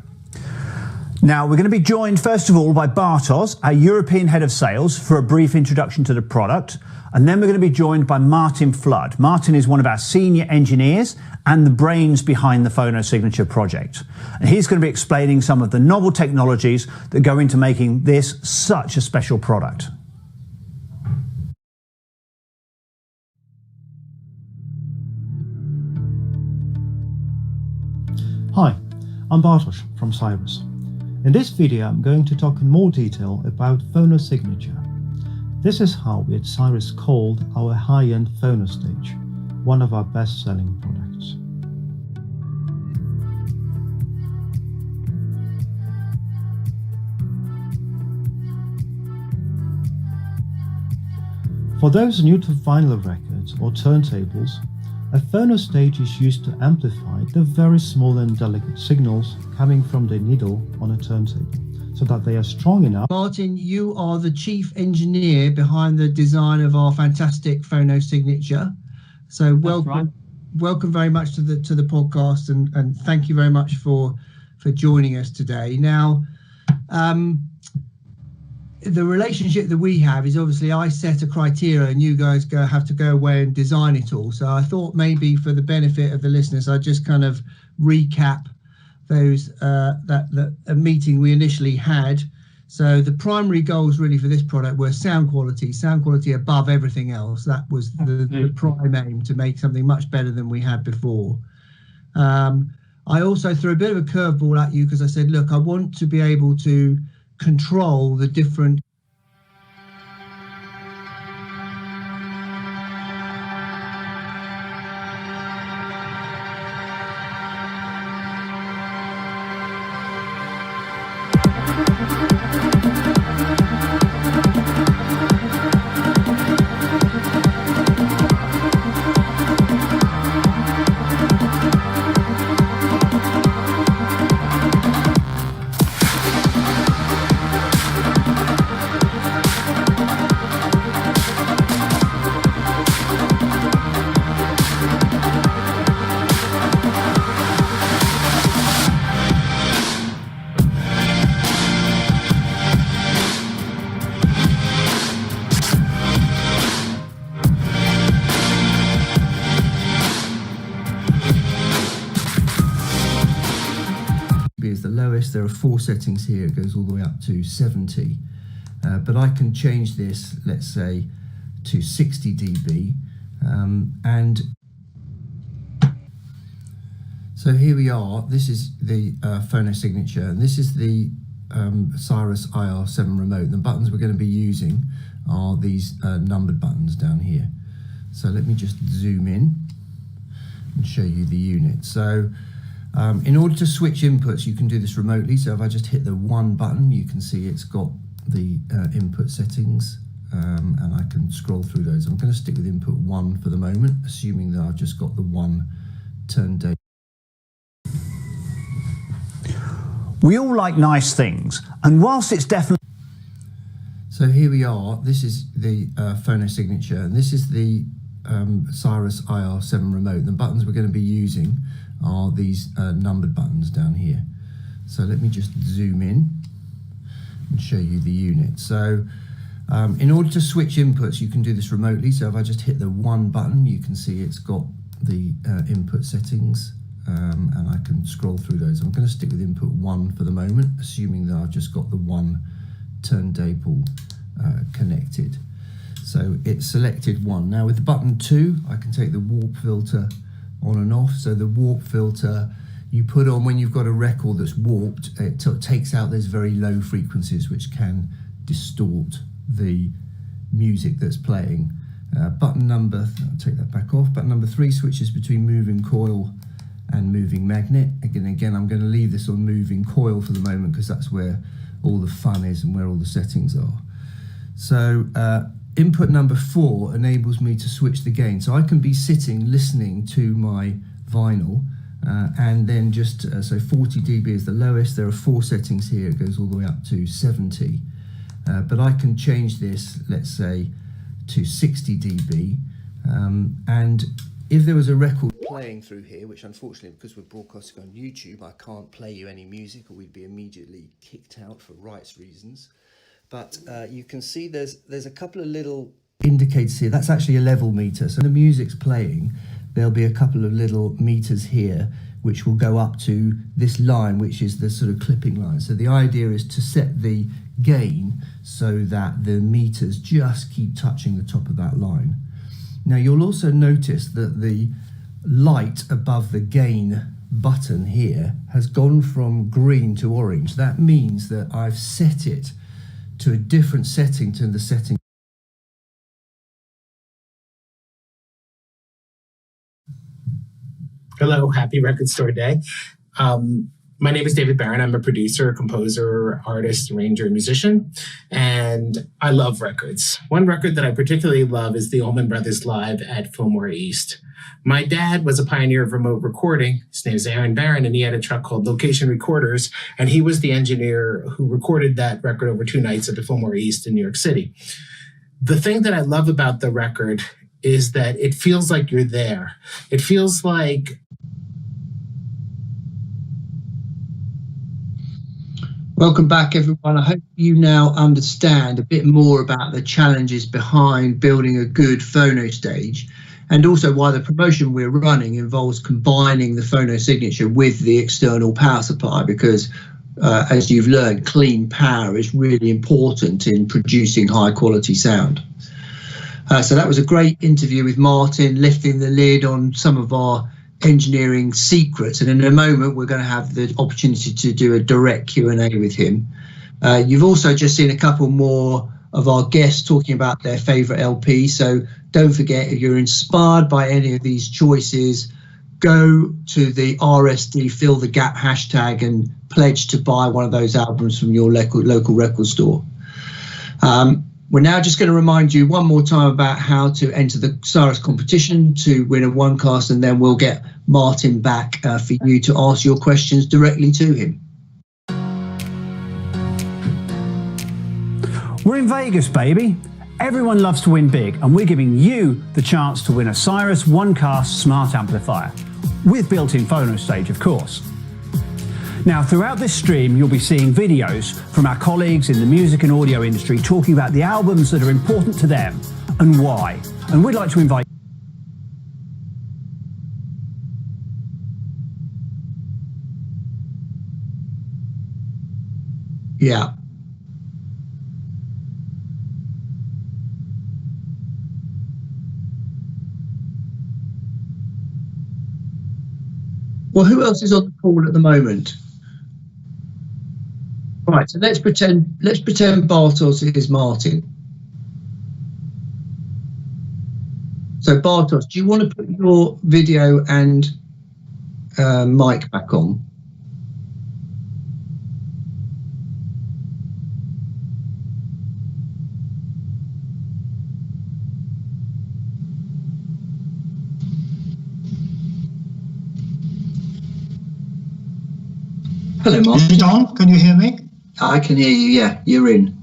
Now, we're going to be joined first of all by Bartosz, our European Head of Sales, for a brief introduction to the product. And then we're going to be joined by Martin Flood. Martin is one of our senior engineers and the brains behind the Phono Signature project. And he's going to be explaining some of the novel technologies that go into making this such a special product. Hi, I'm Bartosz from Cyrus. In this video I'm going to talk in more detail about Phono Signature. This is how we at Cyrus called our high-end phono stage, one of our best-selling products. For those new to vinyl records or turntables, a phono stage is used to amplify the very small and delicate signals coming from the needle on a turntable, so that they are strong enough. Martin, you are the chief engineer behind the design of our fantastic Phono Signature. So welcome very much to the podcast, and thank you very much for joining us today. Now, the relationship that we have is obviously I set a criteria and you guys have to go away and design it all. So I thought maybe for the benefit of the listeners, I'd just kind of recap those that meeting we initially had. So the primary goals really for this product were sound quality above everything else. That was the prime aim, to make something much better than we had before. I also threw a bit of a curveball at you because I said, look, I want to be able to control the different the lowest. There are 4 settings here. It goes all the way up to 70. But I can change this, let's say, to 60 dB. And so here we are. This is the phono signature, and this is the Cirrus IR7 remote. The buttons we're going to be using are these numbered buttons down here. So let me just zoom in and show you the unit. So in order to switch inputs, you can do this remotely. So if I just hit the 1 button, you can see it's got the input settings, and I can scroll through those. I'm going to stick with input 1 for the moment, assuming that I've just got the 1 turntable. We all like nice things, and whilst it's definitely... So here we are. This is the phono signature, and this is the Cirrus IR7 remote. The buttons we're going to be using are these numbered buttons down here. So let me just zoom in and show you the unit. So in order to switch inputs, you can do this remotely. So if I just hit the 1 button, you can see it's got the input settings, and I can scroll through those. I'm going to stick with input 1 for the moment, assuming that I've just got the 1 turntable connected. So it's selected 1. Now with the button 2, I can take the warp filter on and off. So the warp filter you put on when you've got a record that's warped, it takes out those very low frequencies which can distort the music that's playing. Button number, I'll take that back off. Button number 3 switches between moving coil and moving magnet. Again, I'm going to leave this on moving coil for the moment because that's where all the fun is and where all the settings are. So input number 4 enables me to switch the gain. So I can be sitting listening to my vinyl and then just, so 40 dB is the lowest. There are 4 settings here. It goes all the way up to 70. But I can change this, let's say, to 60 dB. And if there was a record playing through here, which unfortunately, because we're broadcasting on YouTube, I can't play you any music or we'd be immediately kicked out for rights reasons. But you can see there's a couple of little indicators here. That's actually a level meter. So when the music's playing, there'll be a couple of little meters here which will go up to this line, which is the sort of clipping line. So the idea is to set the gain so that the meters just keep touching the top of that line. Now you'll also notice that the light above the gain button here has gone from green to orange. That means that I've set it to a different setting to the setting. Hello, happy Record Store Day. My name is David Barron. I'm a producer, composer, artist, arranger, musician, and I love records. One record that I particularly love is the Allman Brothers Live at Fillmore East. My dad was a pioneer of remote recording. His name is Aaron Barron, and he had a truck called Location Recorders, and he was the engineer who recorded that record over 2 nights at the Fillmore East in New York City. The thing that I love about the record is that it feels like you're there. It feels like... Welcome back, everyone. I hope you now understand a bit more about the challenges behind building a good phono stage, and also why the promotion we're running involves combining the phono signature with the external power supply, because as you've learned, clean power is really important in producing high quality sound. So that was a great interview with Martin, lifting the lid on some of our engineering secrets, and in a moment we're going to have the opportunity to do a direct Q&A with him. You've also just seen a couple more of our guests talking about their favorite LP, so don't forget, if you're inspired by any of these choices, go to the RSD Fill the Gap hashtag and pledge to buy one of those albums from your local record store. We're now just going to remind you one more time about how to enter the Cirrus competition to win a OneCast, and then we'll get Martin back for you to ask your questions directly to him. We're in Vegas, baby. Everyone loves to win big, and we're giving you the chance to win a Cirrus OneCast smart amplifier, with built-in phono stage, of course. Now, throughout this stream, you'll be seeing videos from our colleagues in the music and audio industry talking about the albums that are important to them and why. And we'd like to invite Yeah. Well, who else is on the call at the moment? Right, so let's pretend Bartos is Martin. So Bartos, do you want to put your video and mic back on? Hello, Martin. Is it on? Can you hear me? I can hear you, yeah, you're in.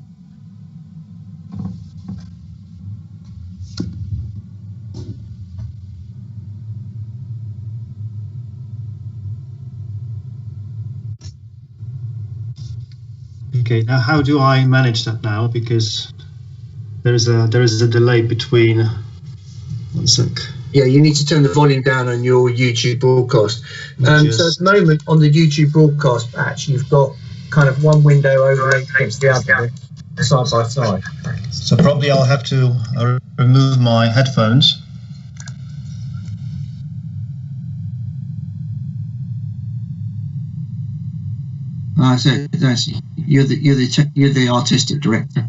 Okay, now how do I manage that now? Because there is a delay between. 1 sec. Yeah, you need to turn the volume down on your YouTube broadcast. So at the moment on the YouTube broadcast patch, you've got kind of one window over against the other, side by side. So probably I'll have to remove my headphones. So you're the artistic director.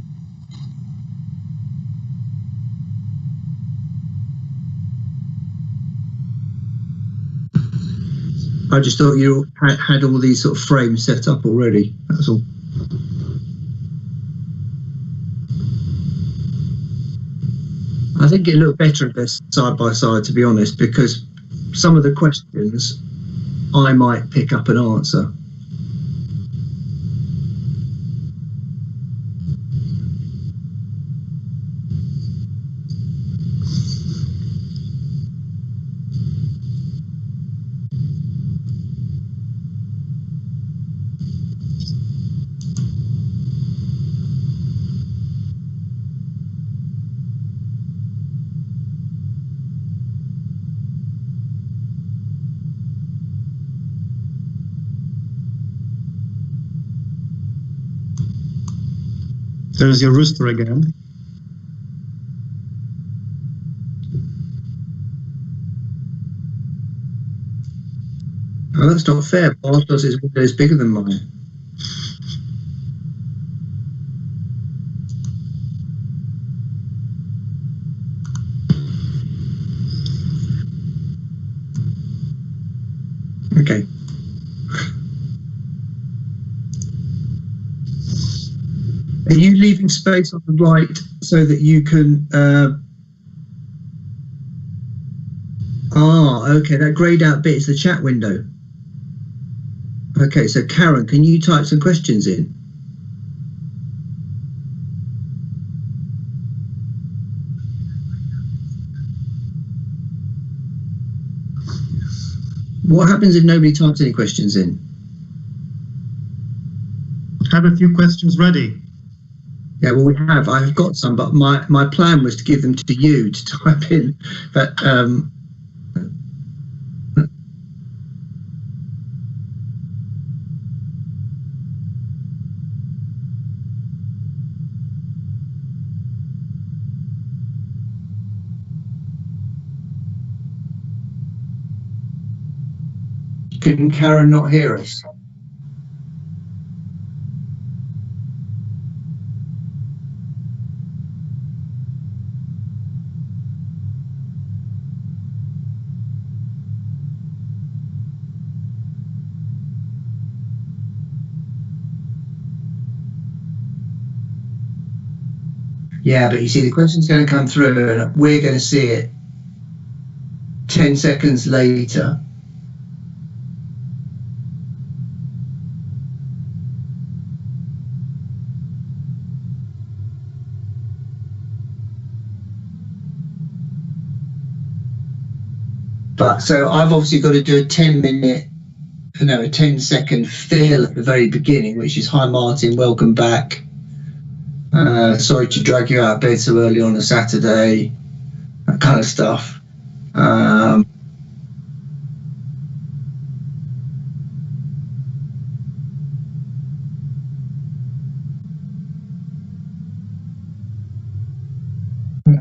I just thought you had all these sort of frames set up already. That's all. I think it looked better if they're side by side, to be honest, because some of the questions I might pick up and answer. There's your rooster again. Oh, that's not fair. Bartos' window is bigger than mine. Okay. Are you leaving space on the right so that you can... okay, that greyed out bit is the chat window. Okay, so Karen, can you type some questions in? What happens if nobody types any questions in? Have a few questions ready. Yeah, well, we have. I've got some, but my plan was to give them to you to type in. But can Karen not hear us? Yeah, but you see, the question's going to come through and we're going to see it 10 seconds later. But so I've obviously got to do a 10-second fill at the very beginning, which is, hi Martin, welcome back. Sorry to drag you out of bed so early on a Saturday, that kind of stuff.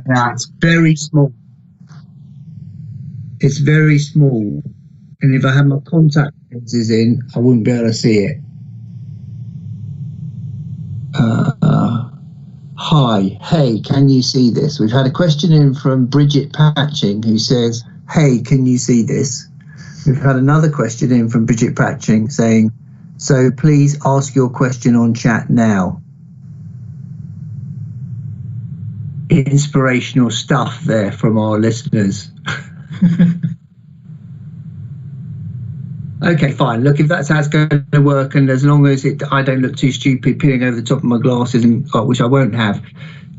Now it's very small. It's very small. And if I had my contact lenses in, I wouldn't be able to see it. Hi, hey, can you see this? We've had a question in from Bridget Patching who says, hey, can you see this? We've had another question in from Bridget Patching saying, so please ask your question on chat now. Inspirational stuff there from our listeners. Okay, fine. Look, if that's how it's going to work, and as long as I don't look too stupid peering over the top of my glasses, which I won't have,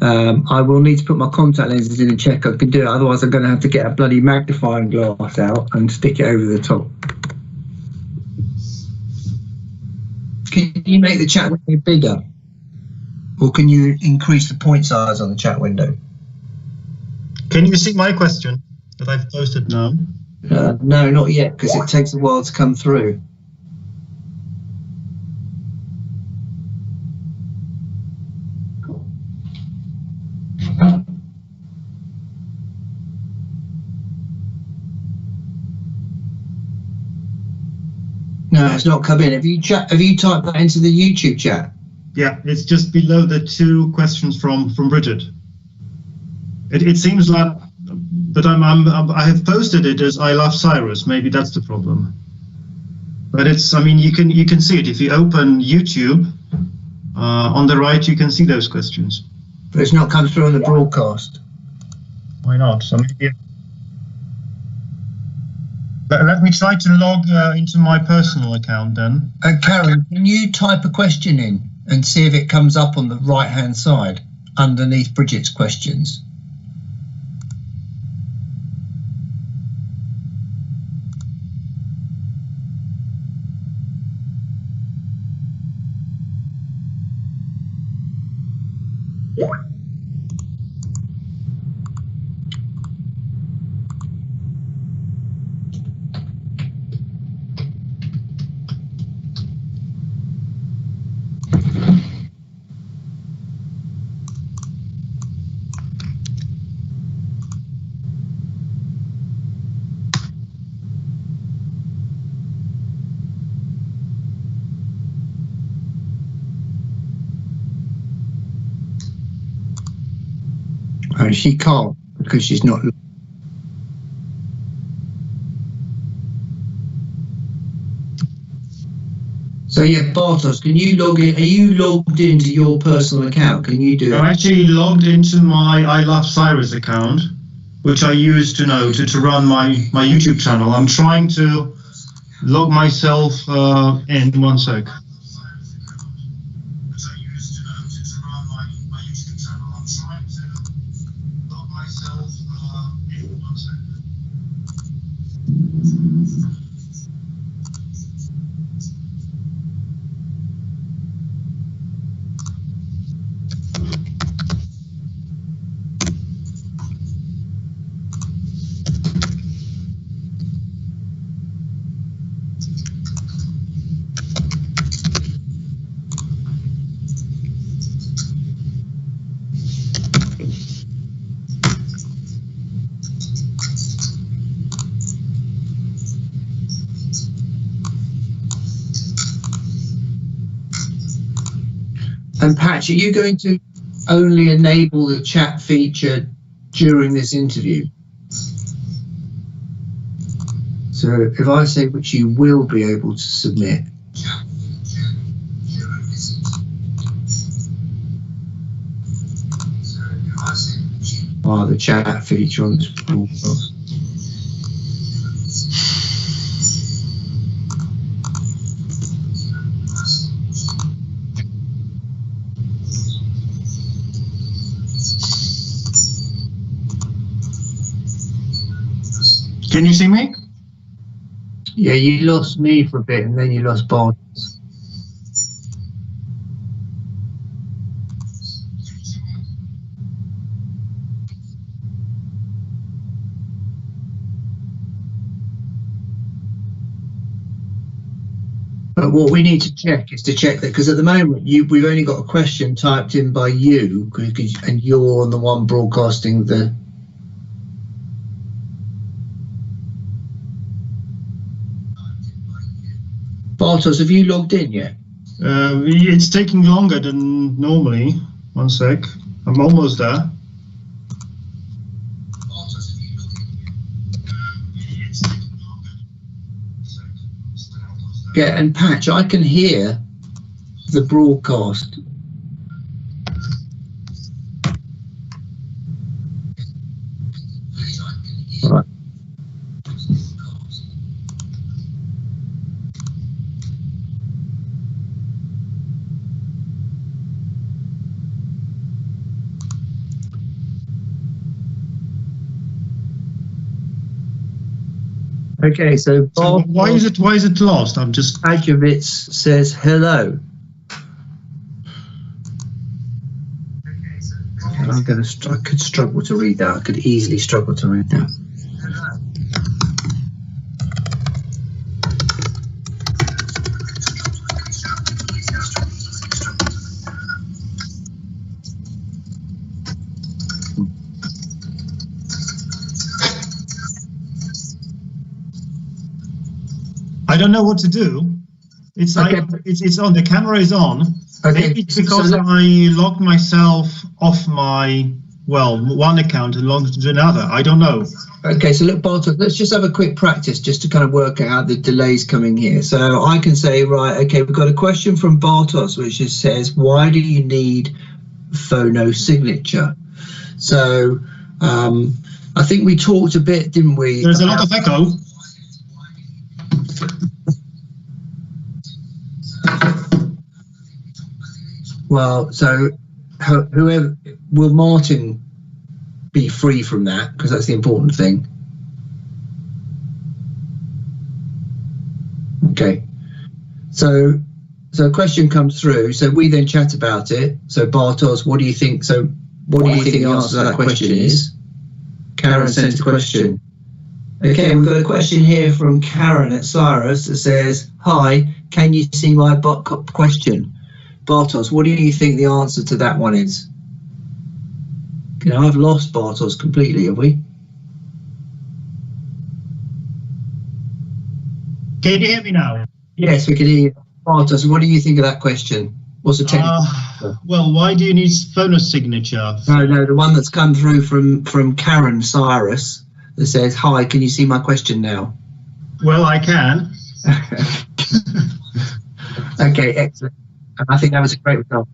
I will need to put my contact lenses in and check I can do it. Otherwise, I'm going to have to get a bloody magnifying glass out and stick it over the top. Can you make the chat window bigger? Or can you increase the point size on the chat window? Can you see my question that I've posted now? No, not yet, because it takes a while to come through. No, it's not come in. Have you typed that into the YouTube chat? Yeah, it's just below the two questions from Bridget. It seems like, but I have posted it as I love Cyrus. Maybe that's the problem. But it's, I mean, you can see it if you open YouTube. On the right, you can see those questions. But it's not come through on the broadcast. Why not? So maybe. Let me try to log into my personal account then. Karen, can you type a question in and see if it comes up on the right-hand side underneath Bridget's questions? And she can't because she's not. So yeah, Bartos, can you log in? Are you logged into your personal account? Can you do it? I'm actually logged into my I Love Cyrus account, which I use to run my YouTube channel. I'm trying to log myself in. One sec. And Patch, are you going to only enable the chat feature during this interview? So if I say which you will be able to submit. The chat feature on this broadcast. Can you see me? Yeah, you lost me for a bit and then you lost Bond. But what we need to check is to check that, because at the moment we've only got a question typed in by you, and you're on the one broadcasting the. Bartos, have you logged in yet? It's taking longer than normally. One sec. I'm almost there. Yeah, and Patch, I can hear the broadcast. All right. Okay, so Bob, why is it lost? I'm just. Ajovitz says hello. I could struggle to read that. I could easily struggle to read that. I don't know what to do. It's okay. like it's on. The camera is on. Okay. Maybe it's because I logged myself off my one account and logged to another. I don't know. Okay, so look, Bartos, let's just have a quick practice just to kind of work out how the delay's coming here. So I can say, right, okay, we've got a question from Bartos, which just says, why do you need phono signature? So I think we talked a bit, didn't we? There's a lot of echo. Well, so whoever will Martin be free from that, because that's the important thing. Okay, so a question comes through, so we then chat about it. So Bartos, what do you think? So what do you think the answer to that question is? Karen sent a question. Okay, we've got a question here from Karen at Cyrus that says, hi, can you see my question? Bartos, what do you think the answer to that one is? You know, I've lost Bartos completely, have we? Can you hear me now? Yes, we can hear you. Bartos, what do you think of that question? What's the technical? Well, why do you need phono signature? No, the one that's come through from Karen Cyrus that says, hi, can you see my question now? Well, I can. Okay, excellent. I think that was a great result.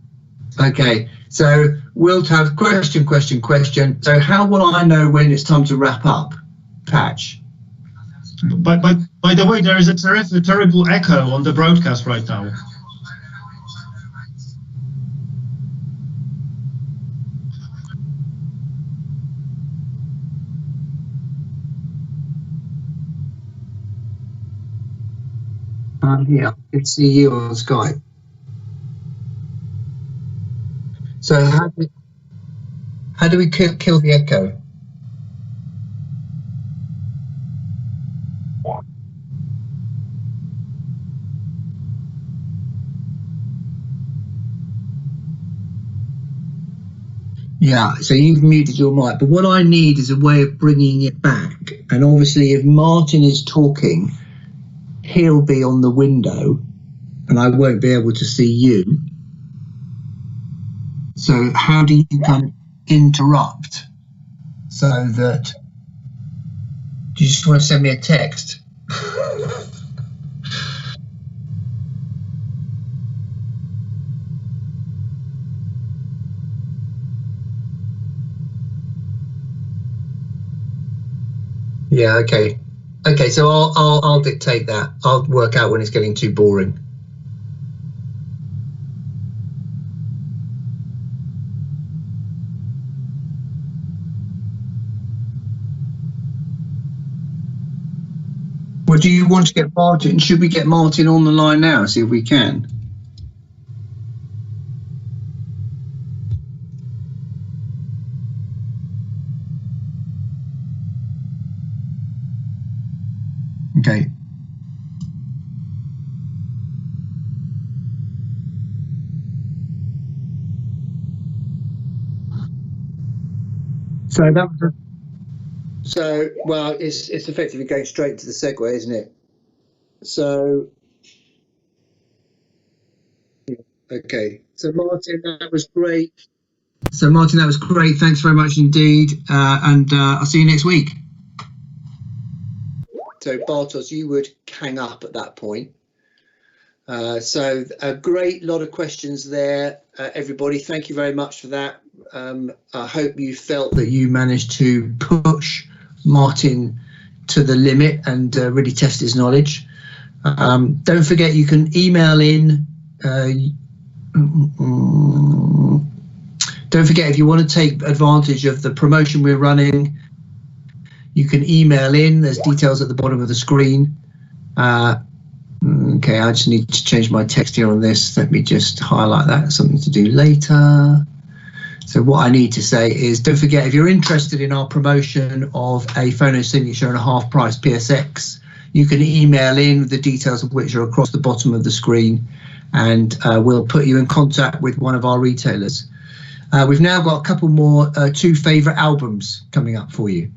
Okay, so we'll have question. So how will I know when it's time to wrap up, Patch? By the way, there is a terrible echo on the broadcast right now. Yeah, I can see you on Skype. So how do we kill the echo? Yeah, so you've muted your mic, but what I need is a way of bringing it back. And obviously if Martin is talking, he'll be on the window and I won't be able to see you. So how do you kind of interrupt so that, do you just want to send me a text? Yeah, okay. Okay, so I'll dictate that. I'll work out when it's getting too boring. Well, do you want to get Martin? Should we get Martin on the line now? See if we can. Okay. So that was well, it's effectively going straight into the segue, isn't it? So, okay. So Martin, that was great. Thanks very much indeed. And I'll see you next week. So Bartosz, you would hang up at that point. So a great lot of questions there, everybody. Thank you very much for that. I hope you felt that you managed to push Martin to the limit and really test his knowledge. Don't forget, you can email in. Don't forget, if you want to take advantage of the promotion we're running, you can email in. There's details at the bottom of the screen. Okay, I just need to change my text here on this. Let me just highlight that. Something to do later. So what I need to say is, don't forget, if you're interested in our promotion of a phono signature and a half price PSX, you can email in, the details of which are across the bottom of the screen, and we'll put you in contact with one of our retailers. We've now got a couple more 2 favourite albums coming up for you.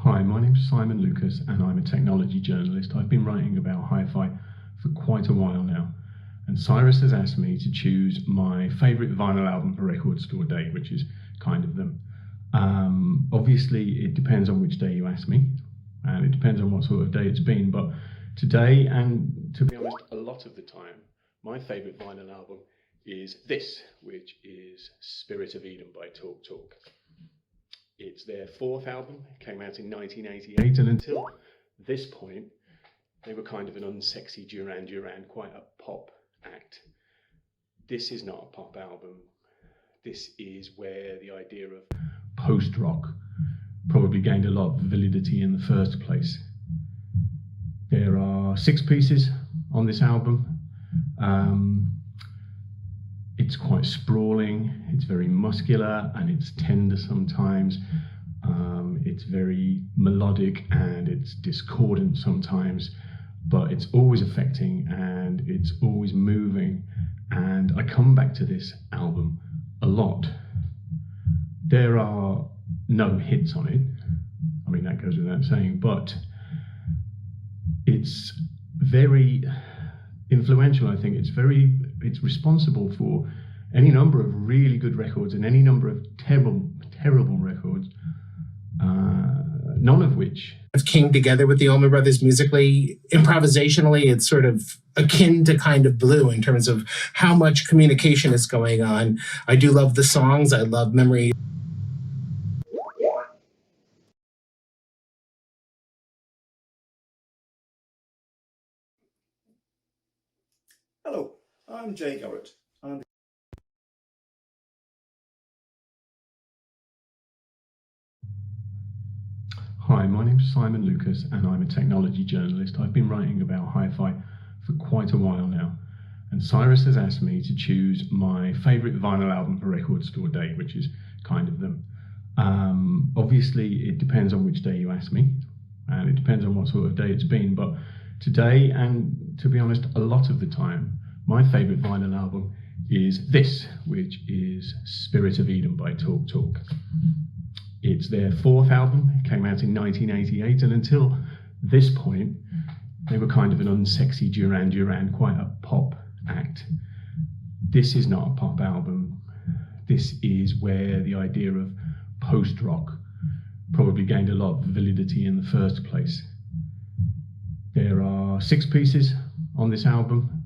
Hi, my name's Simon Lucas and I'm a technology journalist. I've been writing about hi-fi for quite a while now, and Cyrus has asked me to choose my favourite vinyl album for Record Store Day, which is kind of them. Obviously it depends on which day you ask me, and it depends on what sort of day it's been, but today, and to be honest, a lot of the time, my favourite vinyl album is this, which is Spirit of Eden by Talk Talk. It's their 4th album. It came out in 1988, and until this point, they were kind of an unsexy Duran Duran, quite a pop act. This is not a pop album. This is where the idea of post-rock probably gained a lot of validity in the first place. There are 6 pieces on this album. It's quite sprawling, it's very muscular, and it's tender sometimes. It's very melodic and it's discordant sometimes, but it's always affecting and it's always moving. And I come back to this album a lot. There are no hits on it. I mean, that goes without saying, but it's very influential, I think. It's responsible for any number of really good records and any number of terrible records, none of which came together with the Allman Brothers musically. Improvisationally, it's sort of akin to kind of Blue in terms of how much communication is going on. I do love the songs. I love Memory. Hello, I'm Jay Garrett. Hi, my name's Simon Lucas and I'm a technology journalist. I've been writing about hi-fi for quite a while now, and Cyrus has asked me to choose my favourite vinyl album for Record Store Day, which is kind of them. Obviously it depends on which day you ask me, and it depends on what sort of day it's been, but today, and to be honest, a lot of the time, my favourite vinyl album is this, which is Spirit of Eden by Talk Talk. It's their 4th album. It came out in 1988, and until this point, they were kind of an unsexy Duran Duran, quite a pop act. This is not a pop album. This is where the idea of post-rock probably gained a lot of validity in the first place. There are 6 pieces on this album.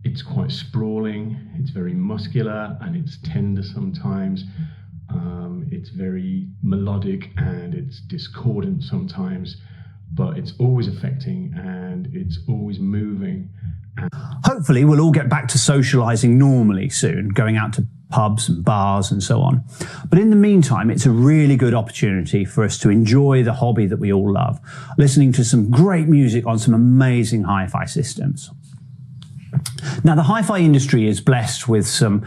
It's quite sprawling, it's very muscular, and it's tender sometimes. It's very melodic and it's discordant sometimes, but it's always affecting and it's always moving. Hopefully we'll all get back to socialising normally soon, going out to pubs and bars and so on. But in the meantime, it's a really good opportunity for us to enjoy the hobby that we all love, listening to some great music on some amazing hi-fi systems. Now, the hi-fi industry is blessed with some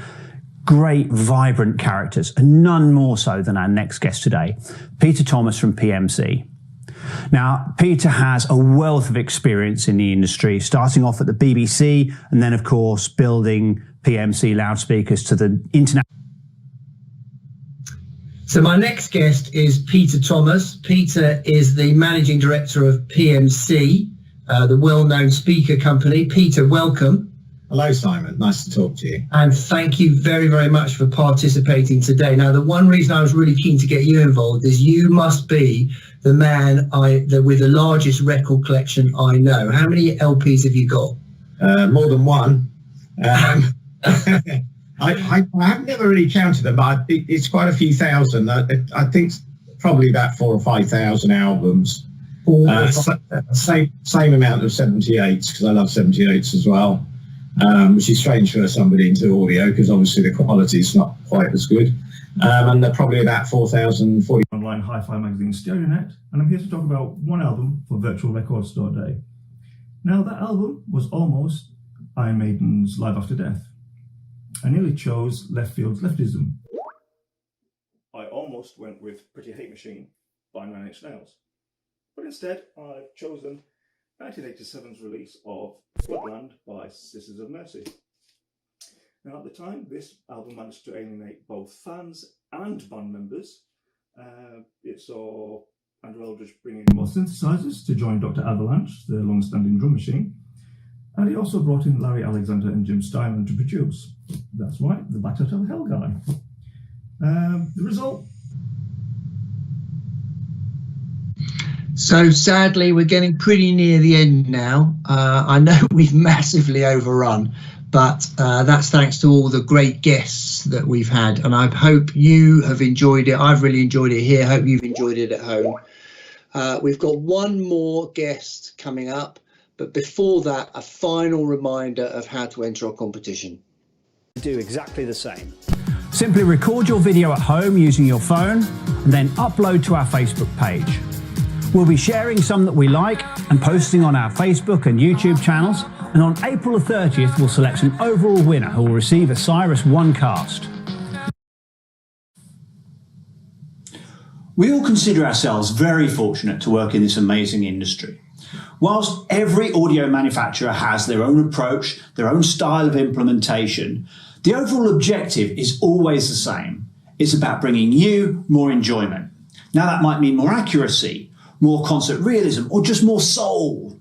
great, vibrant characters, and none more so than our next guest today, Peter Thomas from PMC. Now, Peter has a wealth of experience in the industry, starting off at the BBC and then, of course, building PMC loudspeakers to the internet. So my next guest is Peter Thomas. Peter is the Managing Director of PMC, the well-known speaker company. Peter, welcome. Hello, Simon. Nice to talk to you. And thank you very, very much for participating today. Now, the one reason I was really keen to get you involved is you must be the man with the largest record collection I know. How many LPs have you got? More than one. I have never really counted them, but it's quite a few thousand. I think it's probably about 4,000 or 5,000 albums. Same amount of 78s, because I love 78s as well. Which is strange for somebody into audio, because obviously the quality is not quite as good. And they're probably about 4,040. Online hi-fi magazine StereoNet, and I'm here to talk about one album for Virtual Record Store Day. Now, that album was almost Iron Maiden's Live After Death. I nearly chose Left Field's Leftism. I almost went with Pretty Hate Machine by 9 Inch Nails. But instead, I've chosen 1987's release of Floodland by Sisters of Mercy. Now, at the time, this album managed to alienate both fans and band members. It saw Andrew Eldridge bring in more synthesizers to join Dr. Avalanche, the long-standing drum machine. And he also brought in Larry Alexander and Jim Steinman to produce. That's right, the Bat Out of Hell guy. The result? So sadly, we're getting pretty near the end now. I know we've massively overrun, but that's thanks to all the great guests that we've had. And I hope you have enjoyed it. I've really enjoyed it here. Hope you've enjoyed it at home. We've got one more guest coming up. But before that, a final reminder of how to enter our competition. Do exactly the same. Simply record your video at home using your phone and then upload to our Facebook page. We'll be sharing some that we like and posting on our Facebook and YouTube channels. And on April the 30th, we'll select an overall winner who will receive a Cyrus One cast. We all consider ourselves very fortunate to work in this amazing industry. Whilst every audio manufacturer has their own approach, their own style of implementation, the overall objective is always the same. It's about bringing you more enjoyment. Now, that might mean more accuracy, more concert realism, or just more soul.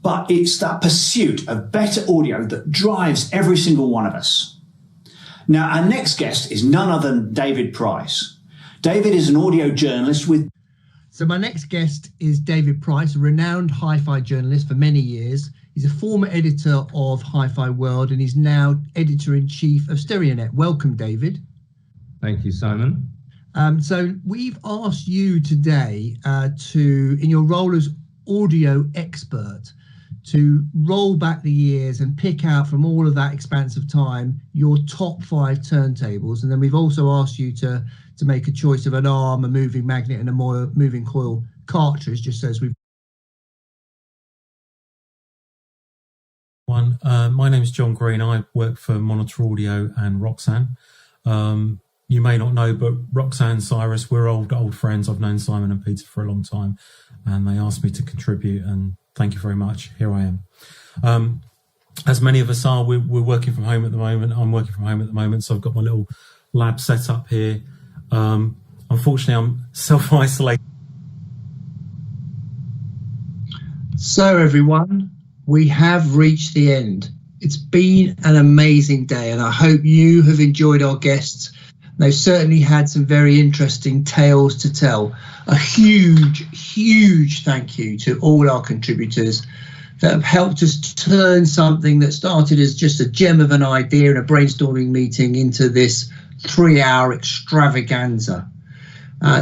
But it's that pursuit of better audio that drives every single one of us. Now, our next guest is none other than David Price. David is an audio journalist with... So my next guest is David Price, a renowned hi-fi journalist for many years. He's a former editor of Hi-Fi World and he's now editor-in-chief of StereoNet. Welcome, David. Thank you, Simon. So we've asked you today in your role as audio expert, to roll back the years and pick out from all of that expanse of time your top 5 turntables. And then we've also asked you to make a choice of an arm, a moving magnet and a more moving coil cartridge, just as we've... My name is John Green. I work for Monitor Audio and Roxanne. You may not know, but Roxanne, Cyrus, we're old friends. I've known Simon and Peter for a long time, and they asked me to contribute, and thank you very much. Here I am. As many of us are, we're working from home at the moment. I'm working from home at the moment, so I've got my little lab set up here. Unfortunately, I'm self-isolated. So everyone, we have reached the end. It's been an amazing day, and I hope you have enjoyed our guests. They've certainly had some very interesting tales to tell. A huge thank you to all our contributors that have helped us turn something that started as just a gem of an idea in a brainstorming meeting into this 3-hour extravaganza.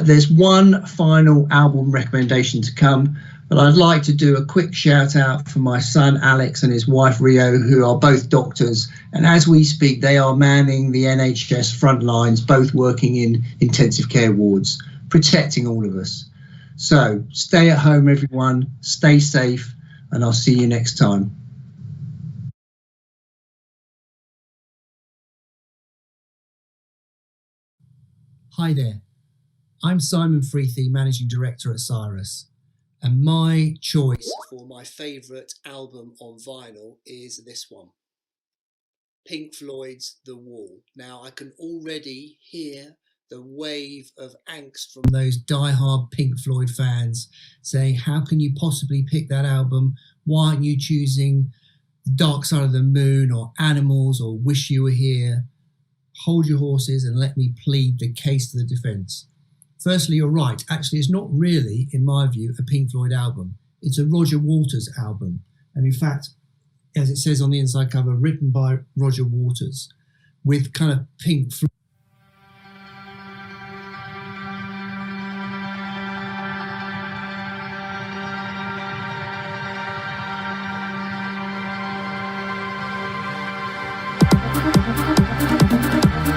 There's one final album recommendation to come, but I'd like to do a quick shout out for my son Alex and his wife Rio, who are both doctors, and as we speak they are manning the NHS front lines, both working in intensive care wards, protecting all of us. So stay at home everyone, stay safe, and I'll see you next time. Hi there, I'm Simon Freethy, Managing Director at Cyrus. And my choice for my favourite album on vinyl is this one, Pink Floyd's The Wall. Now I can already hear the wave of angst from those die-hard Pink Floyd fans saying, how can you possibly pick that album? Why aren't you choosing Dark Side of the Moon or Animals or Wish You Were Here? Hold your horses and let me plead the case to the defence. Firstly, you're right. Actually, it's not really, in my view, a Pink Floyd album. It's a Roger Waters album. And in fact, as it says on the inside cover, written by Roger Waters with kind of Pink Floyd